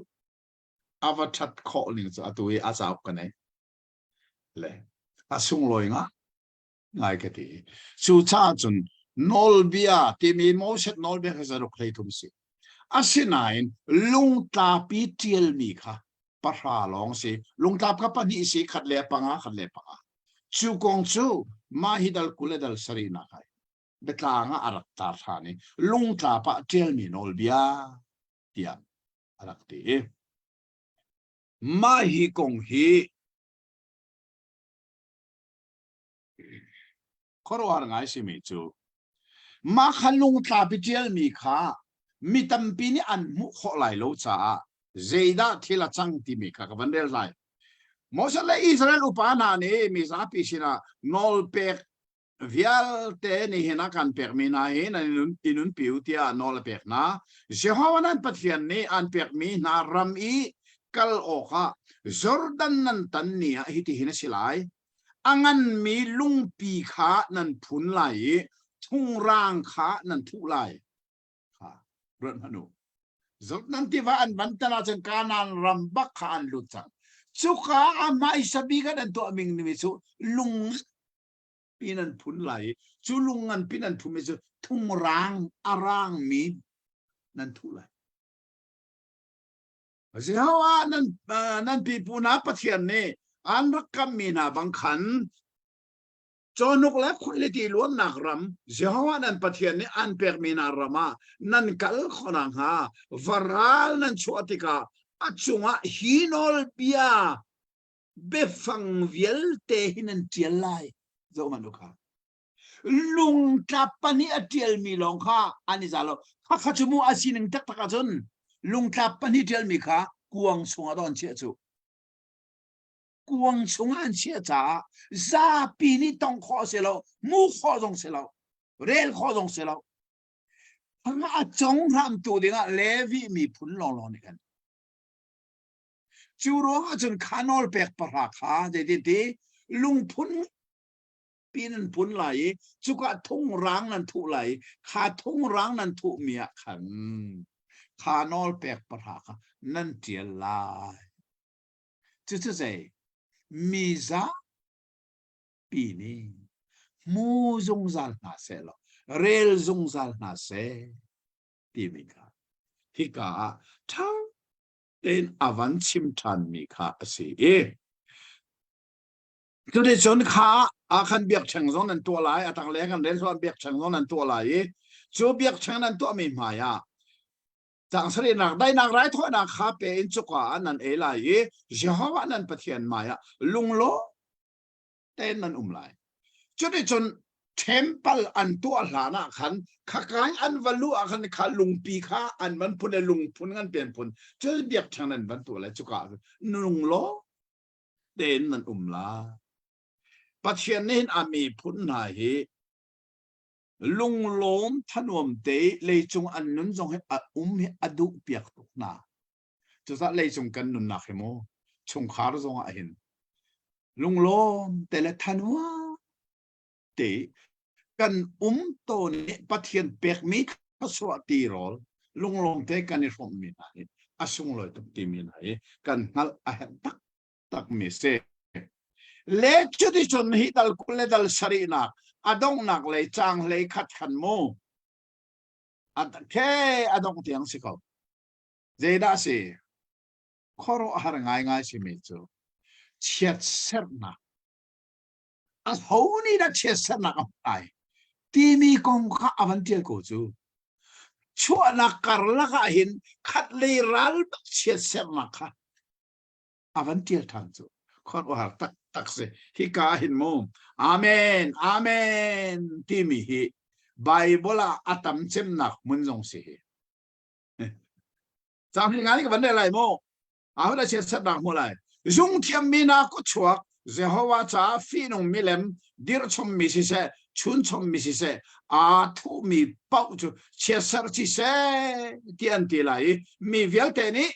อาวัชัดข้อหนึ่งจูตัวอาสาวกันไหนเลยอาสุ่งลอยงะไงกันดีชูชาจุนนอลเบียที่มีโมเสสนอลเบียจารุกเล่ทุ่มสิอาศินัยลุงตาปีเทียลมีค่ะปะราลองสิลุงตากับปนิสิขัดเล่ปังขัดเล่ปังชูกงชูมาฮิดัลกุเลดัลสรีนักไอเบตลางอารักตาทานีลุงตาปะเจลมีนอลเบียเตียนอารักตีมาฮิกงฮีขรวานไงสิมิจูมาขันลุงตาปะเจลมีข้ามีตั้มปีนี้อันมุขไหลโลจ้าเจด้าที่ละจังที่มีข้ากับวันเดลไลโมเสสเลยอิสราเอลอุปานานี่มิซาปิชินะนอลเปกเวลเตนี่เห็นนักการเปกมีนาเห็นอินุนปิวเตียนอลเปกนะเจ้าวันนั้นปัจจัยนี้อันเปกมีนารัมอีกัลโอคะจอร์แดนนั้นตันนี่ฮิติเห็นสิไลอังันมีลุงปีขานันพุนไหลทุ่งร่างขานันทุไหลค่ะเรื่องนั้นจอร์นั้นที่ว่าอันบันตนาจังการนันรัมบักขาอันลุจังสุขาอามาอิสบีกันอันตัวมิงนิมิสุลุงปีนันพุนไหลสุลุงอันปีนันพุนมิสุทุ่งรางอารางมีนันทุไหลเสียว่านั่นปีปูนาปะเทียนนี่อันรักกัมมีนาบังขัน จอนุกและคุณลิตีล้วนหนักรำเจ้าว่านั่นปะเทียนนี่อันเปิกมีนารามานั่นกัลขนังฮาวาราลนั่นชัวติกาอัจฉงะฮีนอลเบียเบฟังเวลเตหินันเจียไลเจ้ามันดูค่ะลุงจับปนีอเทียลมีลงค่ะอันนี้จะเราข้าขจมูอาศินึงตักตะกจนลุงจับปนีเทียลมีค่ะกวงสงอดอนเชียจูกวงสงอันเชียจ้าซาปีนี้ต้องขอเสียเรามูขอตรงเสียเราเรลขอตรงเสียเราพังอาจงทำตัวเดียวเลวีมีพุนลองนี่กันจูโร่จนขานอลเปกปะราคาเด็ดๆลุงพุนปีนั้นพุนไหลจุกะทุ่งร้างนั้นถูไหลขาทุ่งร้างนั้นถูเมียขันขานอลเปกปะราคานั่นเจียลายจะใจมีซาปีนี้มูจงซัลนาเซลเรลจงซัลนาเซตีมิกาฮิกาทั้งเป็นอวันชิมทันมิกาสิก็ได้จนขาอาคันเบียกเชิงซงนั้นตัวไหลอาตังเล็กันเรนส่วนเบียกเชิงซงนั้นตัวไหลจูเบียกเชิงนั้นตัวไม่หมายจังสรีนักได้นักไรถ้อยนักขาเป็นจุกานันเอไลเจ้าว่านันปะเทียนหมายลุงโลเต้นนันไหลจนได้จนเทมเปิลอันตัวหลานะขันขากายอันวัลูอาคันขาลุงปีขาอันมันพุ่นลุงพุ่นกันเปลี่ยนพุ่นจนเบียกเชิงนั้นวันตัวเลยจุกาลุงโลเต้นนันไหลปะเทียนนี่อามีพุ่นหายลุงล้มถนอมเตะเลยจงอันนุนจงให้ให้อดุเปียกตุกนาจะสักเลยจงกันนุนนักเหมอชงขาร์จงอาหินลุงล้มแต่ละทันว่าเตะกันตัวนี้ปะเทียนเปียกมีข้าสวัสดีรอลลุงล้มเตะกันในฟอมมีนาอาชงลอยตุกตีมีนากันนัลอาเห็นตักมีเสเล็กจุดที่ชนฮิดัลกุเลดัลสรีนักอดงนักเลยจางเลยขัดขันโมแค่อดงเตียงสิเขาเจดาสิขอรู้หาง่ายง่ายสิมิจูเชียดเสร์นักเขานี่ดักเชียดเสร์นักอะไรที่มีกองข้าอวันเทียกูจูชัวนักการละก็เห็นขัดเลยรัลเชียดเสร์นักค่ะอวันเทียทันจูขอรู้หาตักสิฮิกาหินโมอาเมนอาเมนที่มีฮิไบเบิลอาตัมเชมนักมุนจงสิจำที่งานนี้ก็วันได้ไรโมเอาได้เชื่อสัตว์นักโมไรจงเทียมมีนักก็ชัวเจ้าว่าจะฟีนงมิเลมดิรชมมิสิเซชุนชมมิสิเซอาทุมีเป้าจูเชื่อสัตว์ที่เซที่อันที่ไรมีเวลเทนี้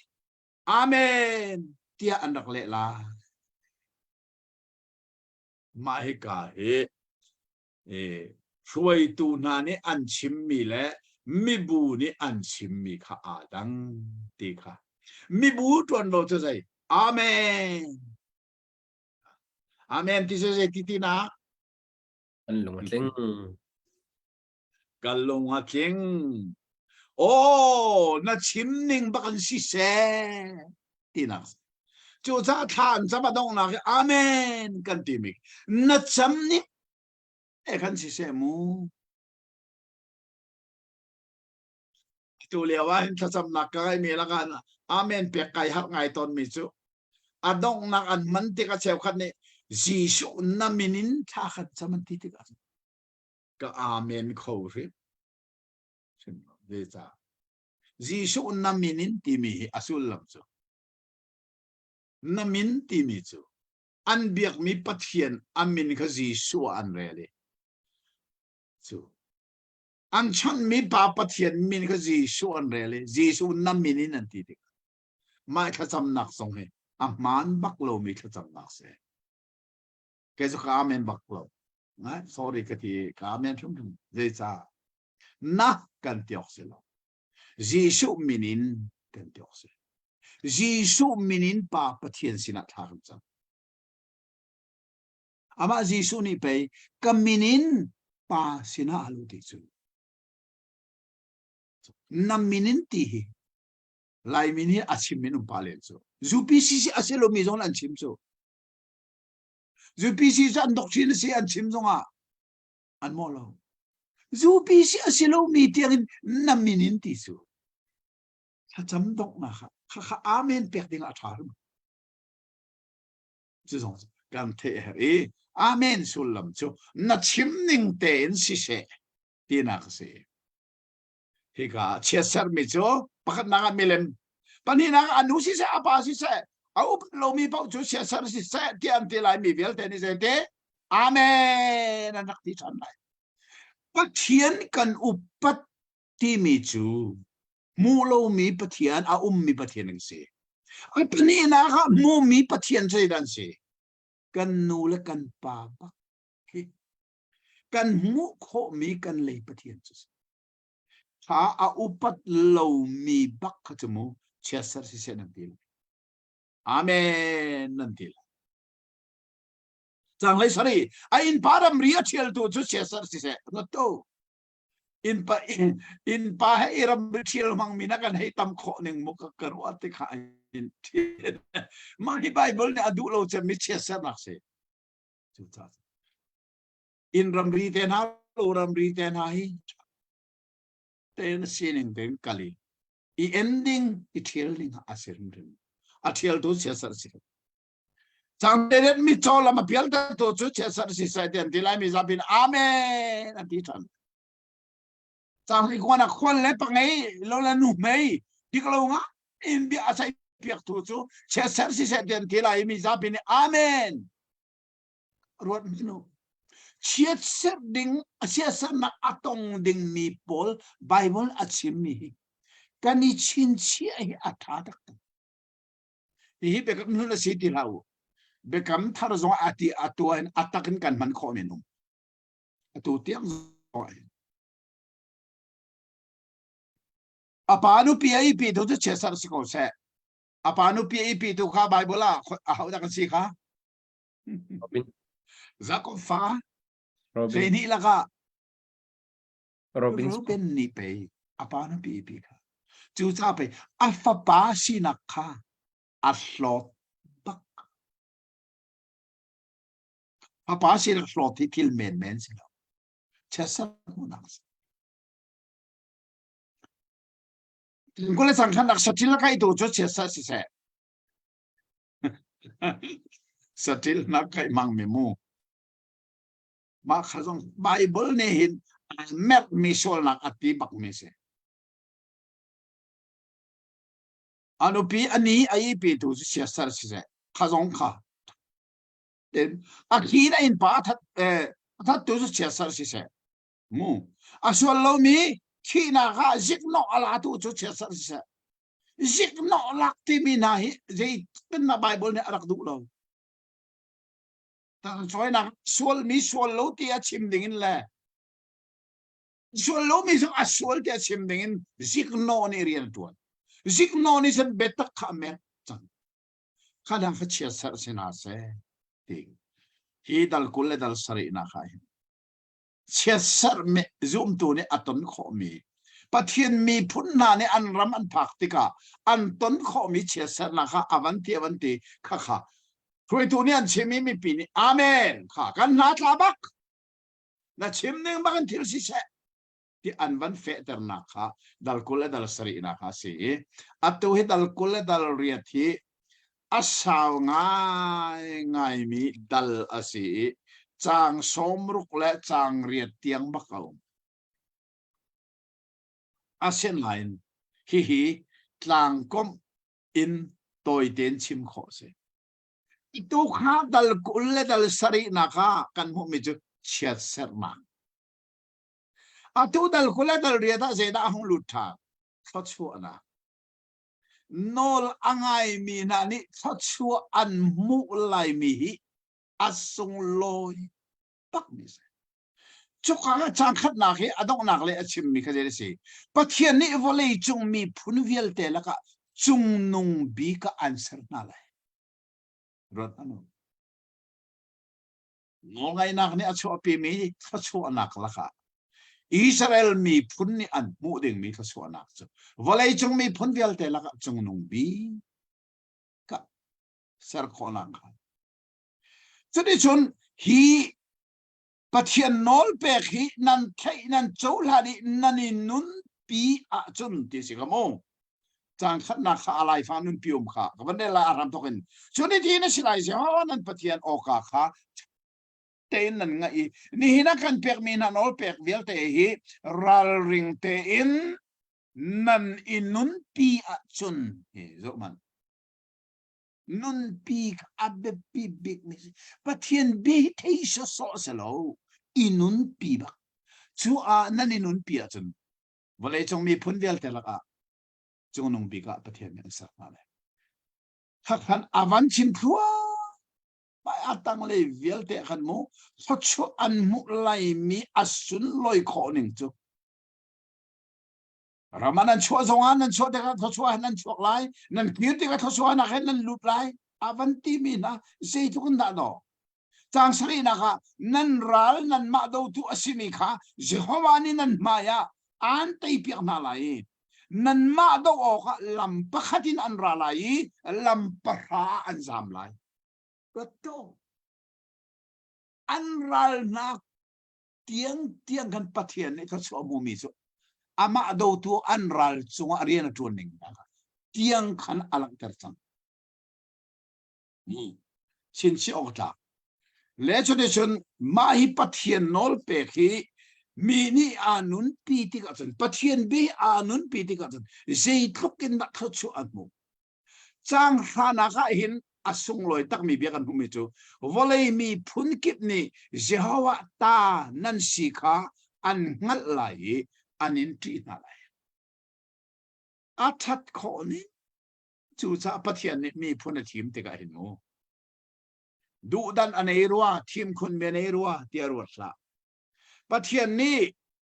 อาเมนที่อันดักเละลามาให้กาช่วยตูนานี่อันชิมมีและมิบูนี่อันชิมมีค่ะอาดังตีค่ะมิบูตัวนเราจะใส่อาเมนอาเมนที่จะใส่ที่นะอันหลงเล่งกันลงอาเก่งโอ้น่าชิมนิ่งบักันสิเซที่นะจูจ้าทานจะมาดงนักอาเมนกันทีมิกนัดจำนี่คันสิเสมูจูเลียว่าเห็นถ้าจำนักก็ให้มีละกันอาเมนเปียกไก่หักไงตอนมิจูอาดงนักอันมันติกาเชลคันนี้จีสุนามินินท่าขัดจำมันติกาก็อาเมนเขาสิใช่ไหมเดจ้าจีสุนามินินที่มีอสุลลำจูนามินที่มีจูอันเบียกมีปัทเทียนอามินก็จีสุอันเรลีจูอันฉันมีปาปัทเทียนมินก็จีสุอันเรลีจีสุนามินินันที่เด็กไม่ขจำนักสงเหอามันบักโลมีขจำนักเสียแกจะข้าเมนบักโลนะ sorry กะที่ข้าเมนชุ่มเจจ้านักกันเตียวเสียแล้วจีสุมินินกันเตียวเสียจีสุมินินปาปะเทียนสินะทางจังอามาจีสุนี่ไปกัมมินินปาสินะอาลูติจูนัมมินินตีไลมินินอาชิมินุปาเลนจูจูปิซิซิอาเซโลมิซอนลันชิมจู dù pi si an độc xin si an chim zong à an mò lo dù pi si si lo mi tiếng năm minin ti su cha chấm độc na kha amen pek ding a thar chứ zong gan the he amen sulam chu na chim ning te en si se ti na se hi ga che sar mi chu pakhat na milem pani na anu si se apa si se au lo mi pau chu che sar si se ti an ti lai mi vel te ni se te amen anak ti chan lai pathian kan upat ti mi chu mu lo mi pathian a mi pathian ning se ai pani na ga mu mi pathian se dan se kan nu le kan pa ba kan mu kho mi kan le pathian chu ha a upat lo mi bak kha chu che sar si se nan til amen nan til chang lai sari a in param ria thial tu chu che sar si se no to in pa he iram thial mang mina kan hei tam kho ning mu ka karwa te kha in ma hi bible ne adu lo che mi che sar nak se chu cha in ram ri te na lo ram ri te na hi ten sining ten kali I ending I thial ning asirin rin a thial tu che sar si chang de mi chola ma pial ta to chu che sar si sai den dilai mi zabin amen a ti than chang ri kwana khol le pa ngai lo la nu mai di ka lo nga in bi a sai piak tu chu che sar si sai den dilai mi zabin amen ruat mi no chiat ser ding asia ser na atong ding mi pol bible achim mi kani chin chi ai atha dak hi be kam nu na si ti lau be kam thar zo ati atuan atakin kan man kho me num atu tiang zo apanu pip tu che sar si ko se apanu pip tu kha bible la a da kan si kha Robin zakon fa Robin ni la ka Robin Ruben ni pe apanu pip kha chu cha pe afa pa si na kha a slot bak apa si na slot ti til men si lo che sar mo na ko le sang khan nak sa til kai tu chu che sa si se satil na kai mang me mu ma khazong bible ne hin mer mi sol nak ati bak me se anu pi ani ai pi tu sia sar si se khazong kha den akhira in pa that tu sia sar si se mu aswal lo mi khina ga zik no ala tu sia sar si se zik no lak ti mi na hi jei tin na bible ne arak du lo ta choi na swal mi swal lo ti a chim ding in la swal lo mi so a swal ti a chim ding in zik no ni rian tuan zik no ni sen betak kha me chan khana fa chia sar sina se ting hi dal kul le dal sari na khai chia sar me zoom tu ne aton kho mi pathian mi phun na ne an ram an phak tika an ton kho mi chia sar na kha avanti kha kha Koi tu ni an chimi mi pini amen kha kan na tlabak na chim ning bakan til si se ti an van fe ter na kha dal kul dal sari na kha si atu hi dal kul dal riat hi asaw ngai mi dal asi chang somruk le chang riat tiang bakaw asen line hi tlang kom in toy den chim kho se itu kha dal kulle dal sari na kha kan mu mi chu chiat ser ma atu dal kulle dal ria da ze da hong lut tha thot chu na nol angai mi na ni thot chu an mu lai mi hi asung loi pak mi se chu kha chang khat na khi adong nak le achim mi kha je se pathian ni volei chung mi phun vial te la ka chung nung bi ka answer na lai rot ano ngai nak ni achu pi mi achu anak la kha Israel mi phun ni an mu ding mi achu anak chu volei chung mi phun vial te la ka chung nung bi ka sar kho na kha จุดที่ชนฮีปะเทียนนอลเปกฮีนันแค่นันโจลาดินันนุนปีอาจุนที่สิกโมจางขัดนักอะไรฟังนุนพิวมค่ะก็วันนี้ละอารามทุกินส่วนที่นั่นสิไลเสียว่านั่นปะเทียนโอกาค่ะเตนนั่นไงนี่นักการเปกมีนันอลเปกเวลเตฮีรัลริงเตอินนันอินุนปีอาจุนเฮ้ยมันนุนปีกอับปีบิกมิสปะเทียนเบเทชสอสโลอินุนปีบักชัวนั่นอินุนปีอาจุนวันเลยจงมีพ้นเวลเตละกะจงนงปีกะปะเทียนเนี่ยสักมาเลยหักหันอาวันชิมพัวไปอาตังเลยเวลเตขันโมพอชัวอันมุไลมีอสุนลอยคอหนึ่งจุรามันนั่นชัวสงานนั่นชัวเด็กทชัวนั่นชัวไลนั่นคิดเด็กทชัวนักเห็นนั่นลุดไลอาวันที่มีนะเสียทุกคนด่าดอจางสรีนะคะนั่นรัลนั่นมาดูตัวสิมิค่ะเจ้าวันนี้นั่นมายาอันที่เปียกนาไลนั่นมาดูออกลำปะขัดินอันรัลไลลำปะราอันจามไลก็โตอันรัลนักเตียงกันปะเทียนนี่ทชัวมูมิสุอามาดูตัวอันรัลสงอารีนตัวหนึ่งนะคะเตียงขันอลังเตอร์ซังนี่ชินชิออกจากเลชเดชนมาฮิปะเทียนนอลเปกีมีนี่อานุนปีติกัดปะเทียนเบอานุนปีติกัดเจทุกกินนักชัวอันมุจางฮานาคาหินอสุงลอยตักมีเบียกันพุมิจูวอลเลยมีพุนกิบนี่เจ้าวะตานันสิกาอันงัดไหลอันนินทีนั่นแหละอาทัดข้อนี้จูจ้าปะเทียนนี่มีพุนทีมติกาหินโมดูดันอันเอรัวทีมคนเบเนรัวเตียรัวละปะเทียนนี้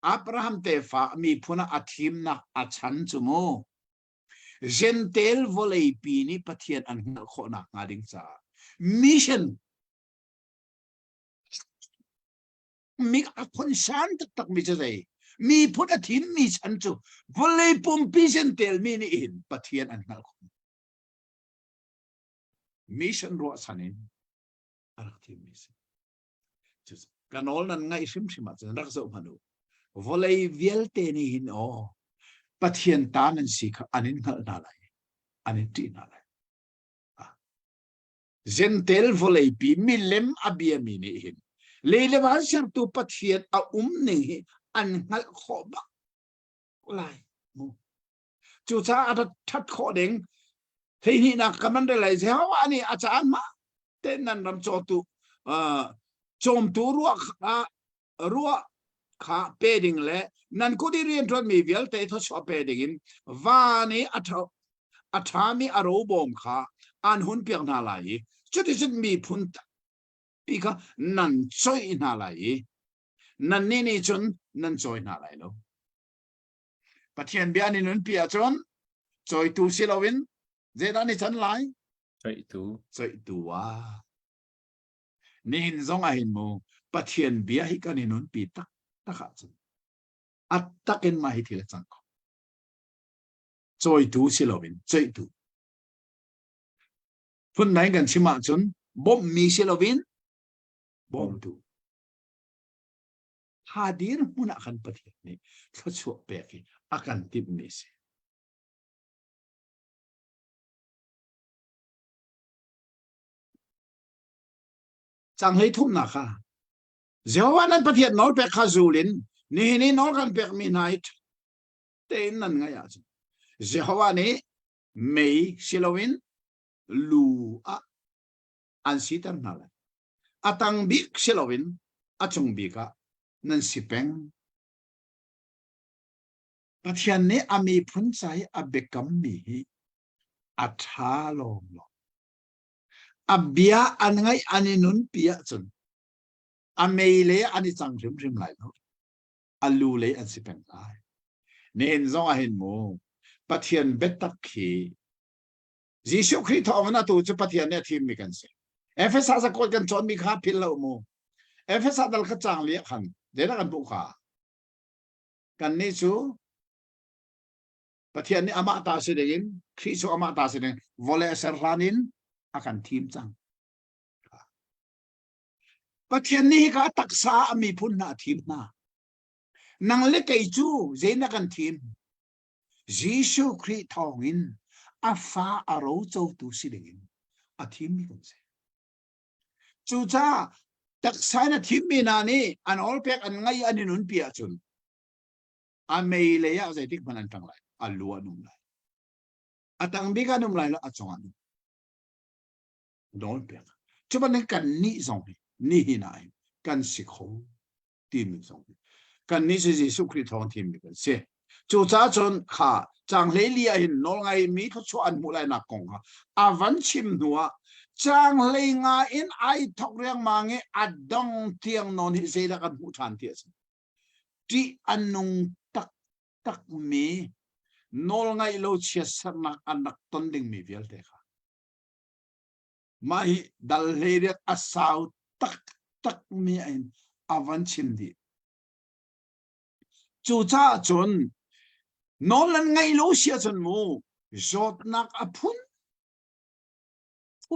อับราฮัมเตฟามีพุนอาทีมนะอาชันจุโมเจนเทลวอลเลย์ปีนี้ปะเทียนอันนักขนักงาดิงซามิชชั่นมีคนชันตักมิจะได้มีพุทธทีมมีชันจูวอลเลย์ปุ่มพิเศษเทลมีนี่อินปะเทียนอันนักมิชชั่นรัวสันินอะไรที่มิชชั่นกันอลนั้นไงชิมมาจะรักษามาดูวอลเลย์เวลเตนี่หินอ๋อปะเทียนตานันสิกอันนี้นั่นอะไรอันนี้ที่นั่นอะไรเจนเทลวอลเลย์ปีมีเล็มอบีมีนี่หินเลยเลวันเชื่อตัวปะเทียนอานี่อันนั้นขอบะอะไรมูจูจ้าอัดทัดข้อเด้งที่นี่นักกำมันได้เลยเจ้าอันนี้อาจารย์มาเต้นนั่นรำโจตุโจมตัวรัวขาเปดิ้งเละนั่นก็ได้เรียนทวนมีเวลแต่ทศเปดิ้งวานี้อัฐามีอารมณ์บอมขาอันหุ่นเปียกนาไหลจุดที่ฉันมีพุนปีกนั่นจอยนาไหลนั่นนี่จนนั่นจอยนาไหลแล้วปะเทียนเบียนี่นุ่นเปียจนจอยตูสิลวินเจดานี่ฉันไหลจอยตัวนี่หินซงอาหินโมปะเทียนเบียฮิกันนี่นุ่นปีตักขาดอัตตักินมาฮิติเลจังก็จอยตูสิลวินจอยตูพุ่นไหนกันชิมาจนบ่มมีสิลวินบ่มตูฮาดีร์มุนักขันปะเทียนนี่เขาชวบเปกีอากันติบมิสจังให้ทุ่มนะคะเจ้าวันนั้นปะเทียนนอลเปกขาจูลินนี่นอลกันเปกมีไนท์เต้นนั่นไงอ่ะเจ้าวันนี้ไม่สิลวินลูอันสิตันนั่นแหละอาตังบิกสิลวินอาจงบิกะนั่นสิเป็งปะเทียนนี้อามีพุนใจอาเบกัมมีอัฐาลงอาเบียอันไงอันนี้นุนเปียจนอาเมย์เลยอันนี้จังริมไหลเนาะอาลูเลยอันสิเป็งได้เนี่ยเห็นซองเห็นโมปะเทียนเบตักขียิสุคริสต์เอาหน้าตัวจะปะเทียนเนี่ยทีมมีกันสิเอฟเอสอาสกอตกันจนมีข้าพิลแล้วโมเอฟเอสอาดัลกระจังเลี้ยขันเดี๋ยวกันบุกขากันนี่ชูปะเทียนนี่อามาตาเสด็จคริสต์อามาตาเสด็จวอลเลเซอร์ลานินอากันทีมจัง ประเทศนี้ก็ตักษามีพุ่นนาทีมนานังเล็กไอจูเจนักันทีมยิสุคริสต์ทองอินอาฟ้าอารมณ์เจ้าตุสิเดงินอาทีมมีกันเสจูจ้าตักษานาทีมมีนานี่อันออลเป็กอันไงอันนี้นุนเปียจุนอันไม่เลยอะใจที่มันอันตั้งไรอันลัวนุ่มไรอันตั้งบิกันนุ่มไรแล้วอันจงอันโดนเป็กจุบันนี้กันนี่สองนี่หินายกันสิโคทีมสองกันนี่สิสุคริทองทีมกันเสียจูจ้าจนข้าจังเลยเลียหินนอลไงมีทุกชวนมุไลนักกงค่ะอาวันชิมหัวจังเลยงาอินไอทอกเรียงมาเงอดงเทียงนอนหิเซลกันหูทานเทียสที่อันนุงตักมีนอลไงโลเชียสนักอันนักต้นดิ่งมีเวลเตค่ะมาฮิดัลเลเรียกอาสาวตักมีอินอาวันชิมดีจูจ้าจนนอลันไงรู้เสียจนมูจดนักอพุ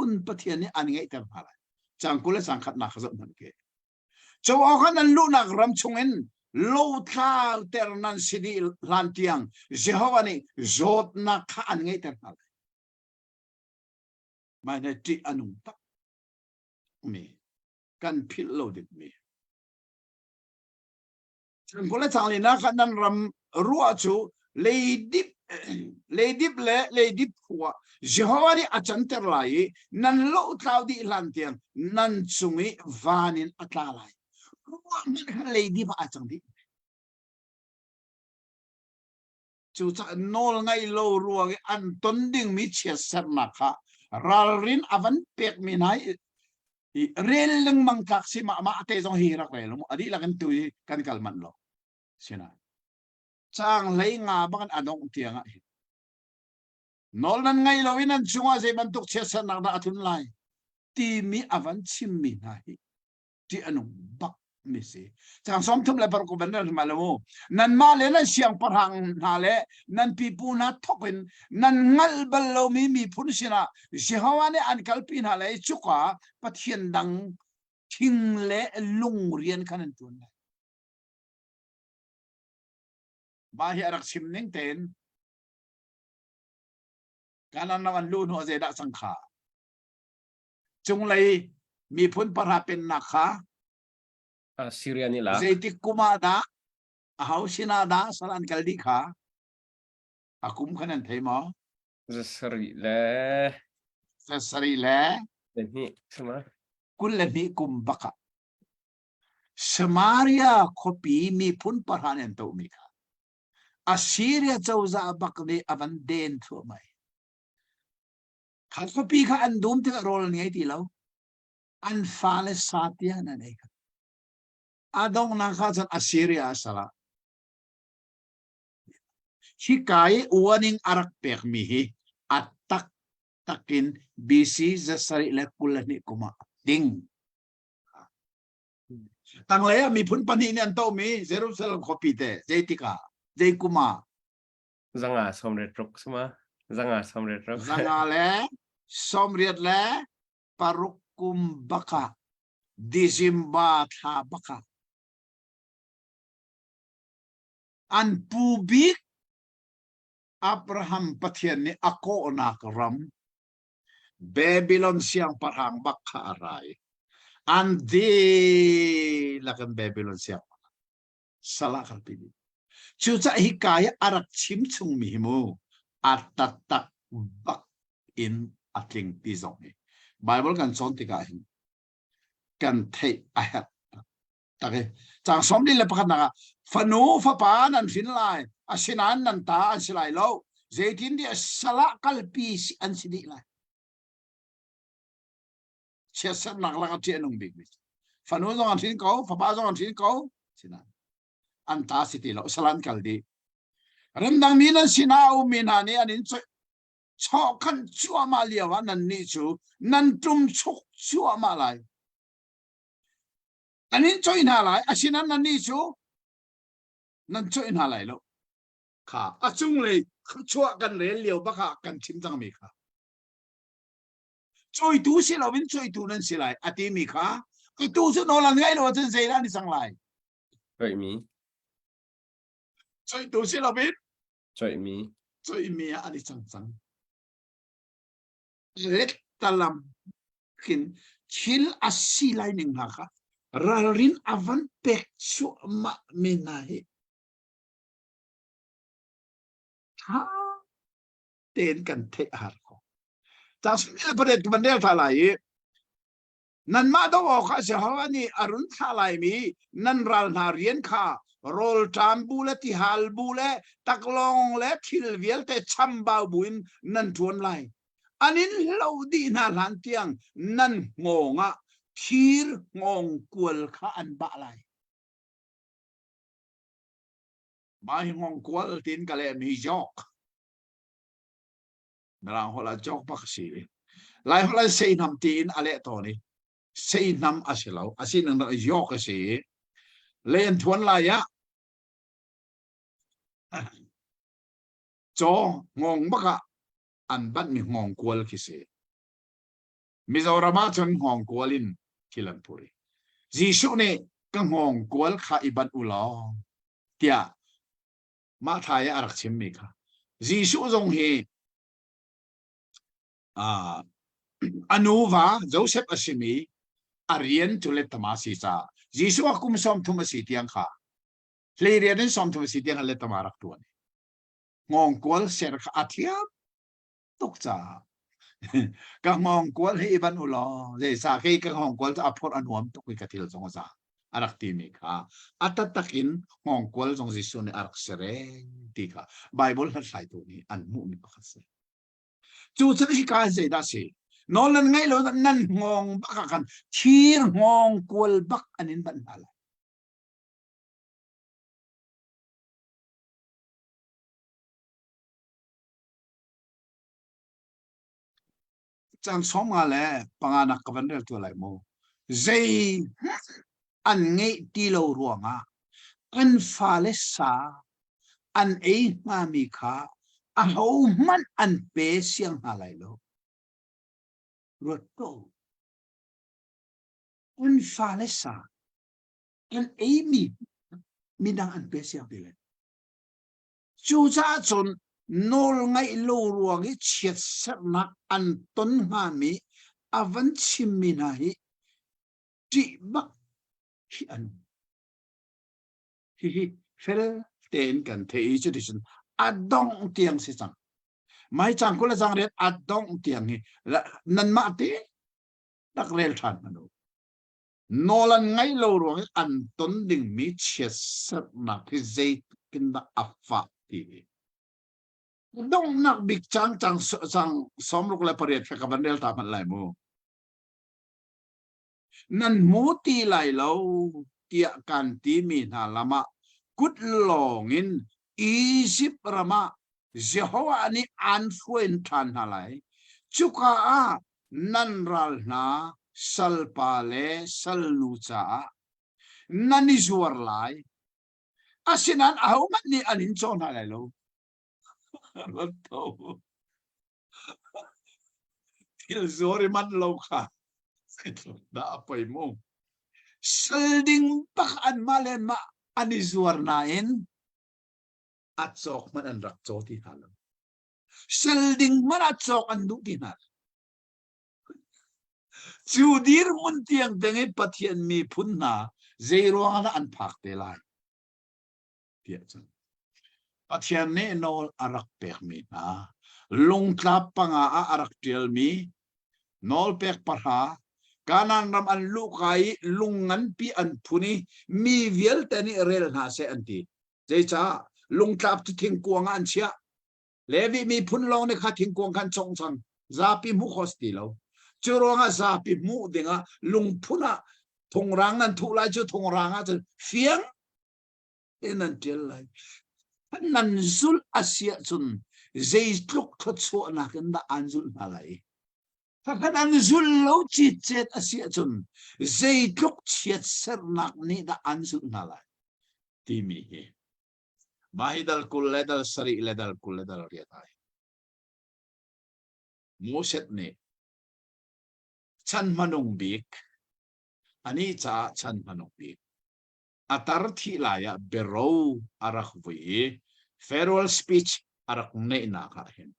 นประเทศนี้อันไงแต่พาราจังกุลสังขัดนักขจมันเกะเจ้าอากันนั้นลูนักรำชงเงินโลท่าเตอร์นันสิดีลันเตียงเจ้าวันนี้จดนักอันไงแต่พาราไม่ได้ที่อนุตักมีกันพิลโลดิมีจังกุลสังลีนักนั้นรำรัวจูเลดิบหัวเจ้าวันนี้อาจารย์เตอร์ไลนั่นโลท่าดีลันเตียงนั่นจุงวานินอัตลาไลรัวมันเลดิบอาจารย์ดีจูจ้านอลไงโลรัวอันต้นดิ่งมิเชียสนักค่ะรารินอวันเป็กมีไหนเรื่องลึงมังคักสิมาเตจงฮีรักเลยลุงอดีตละกันตุยกันกัลมันโลสินะจ้างเลยงาบังอันองเตียงอ่ะนอลนั้นไงโลวินันช่วงเซบันตุกเชียสนักดาทุนไลที่มีอวันชิมมีไหนที่อนุบักมิสิจางสมทุมเลยปรากฏเป็นเรื่องมาแล้วนั่นมาเลยนั่นเสียงปรังนาเลนั่นปีปูนัดทกเป็นนั่นงัลบัลโลมีพุนสินะเจ้าวันนี้อันกัลปีนาเลจุกะปัทเทียนดังทิ้งเละลุงเรียนขันตุนบาฮีอารักชิมนิ่งเต็นการนั้นวันลูนหัวเจดสังขาจงเลยมีพุนปราเป็นนักขาSyria nila Zaitik kumada hausinada salan kaldi kha akum khanan themo zasari le sasari le ni sama kullani kumbaka Samaria kopi mi pun paranen to mi kha Assyria chauza bakni avanden thu mai kha kopi kha andum te rol ngai ti lo an fale satya na nei adong nakasan Assyria sala hikai uaning arak pek mihi atak takin bisi zasari lekulani kuma ding tanglaya mi pun panini anto mi Jerusalem kopite jaitika jaikuma zanga somretrok sama zanga somretrok zangale somriat le parukum baka disimba tha baka an pubik Abraham pathian ni ako nak ram Babylon siyang parang bakha aray andi lakan Babylon siyang salakal pili chucha hikaya arak chimchung mihimu atatak bak in atling tizong Bible kan son tikahin kan thei ahat take chang somli le pakhat na fanu fa pa nan fin lai asinan nan ta an silai lo zaitin di sala kalpi an sidi lai chesam nak la ti anung big fanu zong an fin ko fa pa zong an fin ko sinan an ta siti lo salan kaldi ramdang minan sinau minani anin chokan chua ma liawa nan ni chu nan tum chok chua ma lai anin choin halai asinan nan ni chu nan choin halai lo kha achung le chua kan le liao ba kha kan chim jang mi kha choi tu si lo win choi tu nan si lai ati mi kha cái tu sự nó là ngay rồi trên dây ra đi sang lại Vậy mi, chơi tu sự là biết vậy mi. chơi mi à đi sang sang let ta làm khiến chill asi lại những haka rarin avan pek su ma minahi ha tên cần thể hạt ta sẽ bắt đầu vấn đề thay lại nan ma do kha se hawani arun thalai mi nan ral na rian kha rol tam bule ti hal bule taklong le thil vial te chamba buin nan tuan lai anin lo di na lan tiang nan ngonga thir ngong kual kha an ba lai mai ngong kual tin ka le mi jok na hola jok pak si lai hola sei nam tin ale to ni sei nam asilau asin ang yok kasi len tuan la ya cho ngong baka an bat mi ngong kwal kisi Mizorama chon ngong kwalin kilan puri Jishu ne ka ngong kwal kha iban ulo tia ma thaya arak chim mi kha Jishu zong hi anuva Joseph asimi Arian tulet tamasi sa Jisoo akum som tumasi tiang kha Lerian som tumasi tiang halet tamarak tuan ngong kwal ser kha atia tukcha ka ngong kwal hi iban ulo je sa ke ka ngong kwal apor anuam tuk ka til song sa arak timi kha atatakin ngong kwal song Jisoo ne arak sereng ti kha Bible ha sai tu ni an mu mi ka se chu chi ka se da se nó lần ngay lo nan ngong bak kan chir ngong kwal bak anin ban hala chang som nga le panganak ka ban tu lai mo zai an ngai ti lo ruanga an fa le sa an e ma mi kha a ho man an pe siang halai lo roto an fa le sa an e mi dang an pe siang bile chu cha chon nol ngai lo ruang i chiat sat na an ton ha mi avan chim mi na hi ti bak hi an hi fel ten kan thei tradition adong tiang si chang mai chang ko la chang ret adong tiang hi nan ma ti dak rel than manu nolan ngai lo ruang an ton ding mi chiat sat na hi zai kin da afa ti dong nak big chang som luk la pariat ka bandel ta man lai mo nan mu ti lai lo tia kan ti mi na lama kut long in Egypt rama Jehovah ni an fuen than halai chuka a nan ral na sal pale sal nu cha nani zuar lai asinan au man ni anin chon halai lo Til zori man lo kha da apai mo selding pak an malen ma ani zuar nain at sok man an rak choti halam selding man at sok an du dinar chudir mun tiang denge pathian mi phunna zero ana an phak te lai tia chan pathian ne no arak pek mi na lung tlap panga a arak tel mi nol pek parha kanan ram an lukai lungan pi an phuni mi vial tani rel na se anti jecha lung tlap tu thing kuang an chia levi mi phun long ne kha thing kuang kan chong chang za pi mu hosti lo churonga za pi mu dinga lung phuna thong rang nan thu lai chu thong ranga chu fiang enan tel lai nan zul asia chun zai tluk thot so na kan da anzul malai kan an zul lo chi chet asia chun zai tluk chiat ser nak ni da anzul malai ti mi he mahidal kul ledal sari ledal kul ledal riatai moset ne chan manung bik อันนี้จะฉันมันออกบีอัตราที่ลายเบโรอารักวีเฟเรลสปีชอารักเนนักเห็น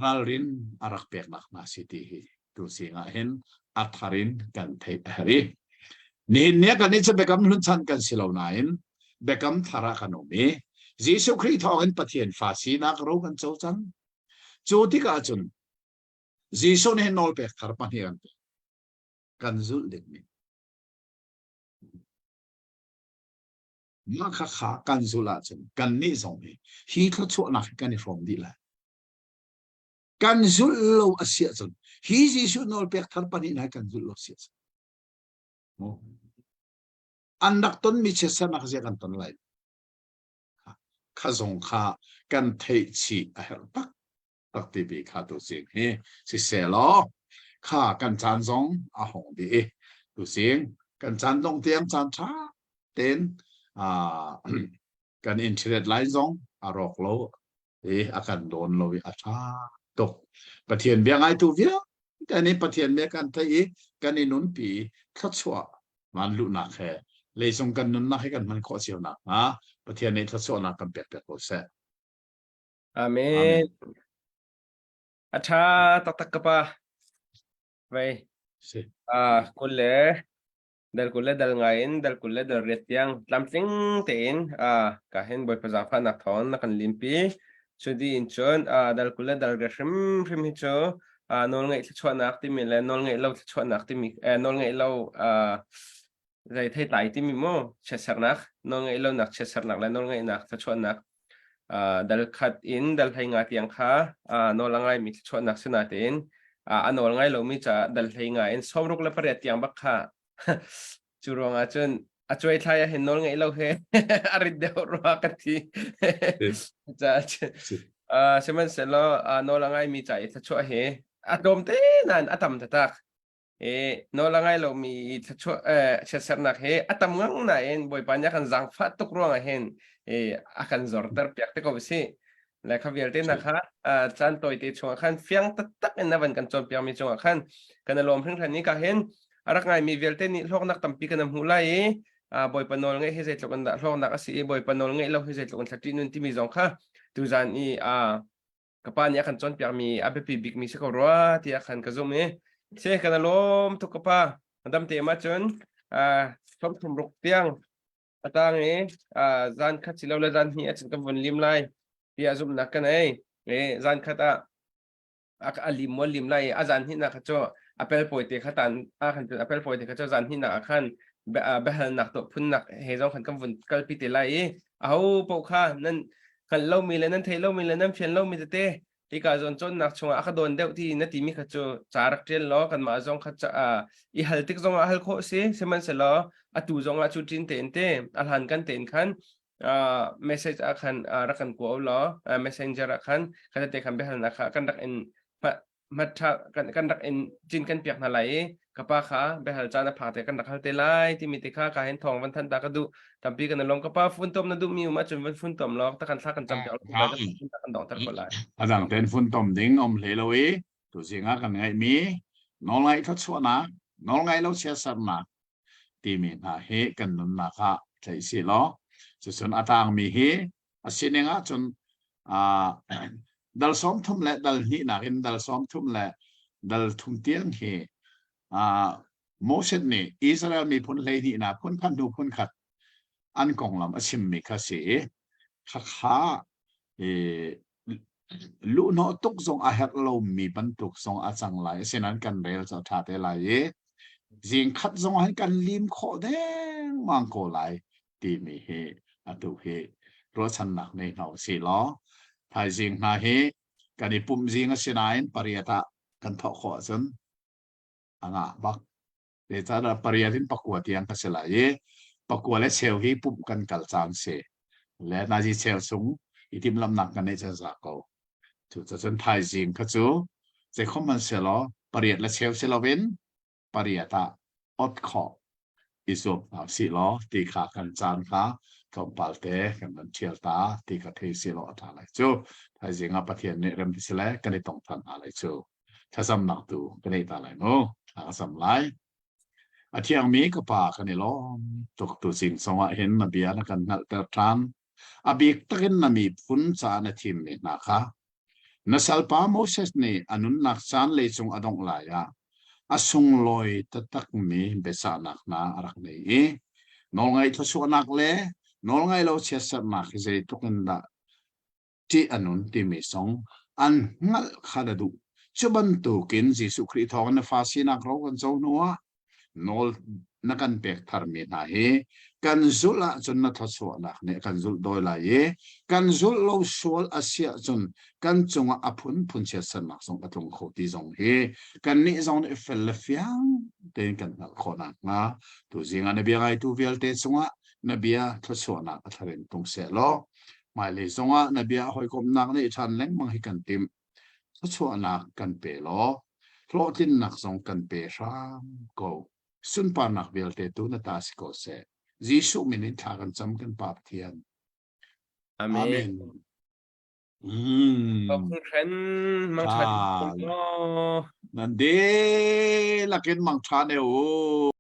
รัลรินอารักเปียกนักมาสิทีดูสิงเห็นอัตรารินกันเทเฮรีนี่เนี่ยกันนี่จะเบกำลุ้นชันกันสิลาวนายนเบกำทาระกันโอมียิสุคริสต์ทองปะเทียนฟาสีนักรู้กันโจจังจูที่กาจุนยิสุเนี่ยนอลเปกทาร์ปันเฮียกันจุลเด็กนี่มาขากันจุลาจุนกันนี่สองมีฮีทชั่วนักกันนี่ฟอร์มดีละกันจุลโลอาเซียจุนฮียิสุนอลเปกทาร์ปันเฮียกันจุลโลอาเซียจุนอันดักต้นมีเชสนักเสียกันต้นไลข้าส่งข้ากันเทชีเฮลปักตีบีข้าตัวเสียงเฮสิเสลอข้ากันจานซงอาหงดีตัวเสียงกันจานตรงเตียมจานช้าเต้นกันอินเทอร์เน็ตไลน์ซงอารอกโลอาการโดนโลวิอาชาตกปะเทียนเบียงไอตัวเวียกันนี้ปะเทียนเบียกันไทยกันนี้นุนปีทัดชัวมันลุนักแค่เลยส่งกันนุนนักให้กันมันข้อเสียวนักประเทศนี้ทัดชัวนักกันเปียกโคเสอาเมนอาชาตักตักกะปะไปkulle dal kulle dal ngain dal kulle dal retiang lamting tein kahen boy pazafa nak thon nakan limpi chudi inchon dal kulle dal gashim phim hicho nol ngai chwa nak ti mi le nol ngai lo chwa nak ti mi nol ngai lo zai thai tai ti mi mo chesar nak nol ngai lo nak chesar nak le nol ngai nak chwa nak dal khat in dal thai nga tiang kha nol ngai mi chwa nak sina tein anol ngai lo mi cha dal thai nga in somruk la pare tiang bakha churong achun achoi thaya hin nol ngai lo he arid de ro ka ti cha seman selo nol ngai mi cha itha chwa he adom te nan atam tatak nol ngai lo mi itha chwa chesar nak he atam ngang na en boy panya kan zang phat tuk ro nga hen akan zorter piak te ko bisiและขวิลตินะคะจันตัวติชงขันเฟียงตักในวันกันจนเปียงมีชงขันกันลมพึ่งทันนี้ก็เห็นรักไงมีเวลเตนี่โลกนักตั้มปีกันหูไล่บอยปนอลไงให้เสร็จกันโลกนักสิบอยปนอลไงเราให้เสร็จกันสักทีนึงที่มีสองค่ะดูจานนี้กับป้านี้กันจนเปียงมีอาเบปีบิกมีสักรัวที่อาคันกระซุ่มเช่กันลมทุกกับป้าดำเตะมาจนชมทุ่มรุกเตียงตั้งจานคัดสิเราเลยจานนี้อาจจะกำวันลิมไล่พี่อาจุมนักกันจันขัดอาลิมวลิมไล่อาจารย์ที่นักจ่ออเปลโพยเตขันขันเป็นอเปลโพยเตขันจ่อจันที่นักขันเบลนักตัวพุ่นนักเฮจงขันกำวันกัลปิเตไล่เอาพวกข้านั่นขันเล่ามีเลยนั่นเทเล่ามีเลยนั่นเพียนเล่ามีเตที่การจนนักชงอาคดนเดียวที่นัดที่มีขัดจ่อจารักเจนล้อกันมาจงขัดจ่ออีฮัลติกจงฮัลโคเซ่มันเสล้อตูจงจูจินเตนเตอัลหันกันเตนขันmessage akan rakan ko lo messenger akan kata te kan behal na kan dak in matha kan dak in jin kan piak na lai kapa kha behal chana phate kan dak hal te lai ti mi te kha ka hen thong van than ta ka du tampi kan long kapa fun tom na du mi ma chun van fun tom lo ta kan sa kan cham piak ta kan dong tar ko lai adang ten fun tom ding le lo tu singa kan ngai mi nol ngai thot chwa na nol ngai lo sia sar na ti mi na he kan nun na kha thai si loส่วนอาตางมีเฮสิ่งนี้จนดัลซ้อมทุ่มและดัลนี่นักเห็นดัลซ้อมทุ่มและดัลทุ่มเตียงเฮโมเสสนี่อิสราเอลมีพ้นเลยนี่นะพ้นพันดูพ้นขัดอันกองลำชิมมีคาเสข้าลูกน้องตุกทรงอาเฮตลมมีบรรทุกทรงอาจังไหลเช่นนั้นกันเร็วจะทัดได้ไหลสิ่งขัดทรงให้กันลิมโคแดงมังโกไหลตีมีเฮตัวเฮรถชันหนักในหนาวสีล้อทายจิงนาเฮกันอีปุ่มจิงก็เสียนายปริยัติกันทอขอจนบักเดี๋ยวจะปริยัติปักกัวเตียงก็เสียไหลปักกัวและเชลฮีปุ่มกันกัลจางเสและนาจีเชลสูงอีทิมลำหนักกันในจะสักเอาจุดจะจนทายจิงก็จูจะข้อมันเสียล้อปริยัติและเชลเซลเวนปริยัติอดขออิสุบสีล้อตีขากันจานขาทอมปาลเต้กันมันเชียร์ตาตีกระเทสิล้ออะไรจูถ้าจริงประเทศนี้เริ่มที่สิแล้วกันในตรงทันอะไรจูถ้าสำนักดูกันในตาอะไรโน่ สำหรับอาที่ยังมีก็ป่ากันนี่ล้อตกตัวสิ่งสวะเห็นนาเบียนะกันนักแต่ทานอาบิกตะกินนามีฟุ้นสารทีมนี่นะคะนัสลปาโมเสสนี่อนุนักสารเลยจงอดงลายอาสุงลอยตะตักมีเบสานักนารักนี่นอลไงทศวนักเล่นอลไงเราเชื่อสักนักจะตุกันดาที่อนุนที่มีสองอันงัลขาดดูชุบันตุกินจิสุคริทองนฟาสินักเรากันเจ้าหนัวนอลนักันเปกทาร์มีนาเฮกันจุลจนนัทสวนักเนี่ยกันจุลโดยลายกันจุลเราสวลอาเซียจนกันจงอพุนพุนเชสนักสงกระทงโคติจงเฮกันนี่จงเอฟเฟลฟิยังเต็นกันนักขนักนะตัวจริงอันนี้เบียงไอตัวเวลเตจงะนเบียทศวนักทารินตรงเสลอหมายเลยจงะนเบียหอยกบนักในชันเล็งมังให้กันติมทศวนักกันเปลอเพราะที่นักสงกันเปรามก็สุนปานักเวลเตตุนตาสโกเซจิสุมินิทากันจำกันปาบเทียน อาเม อาเม น น ขอบคุณเทรนมังชันคุณพ่อ นั่นเดลักเก็นมังชาเนโอ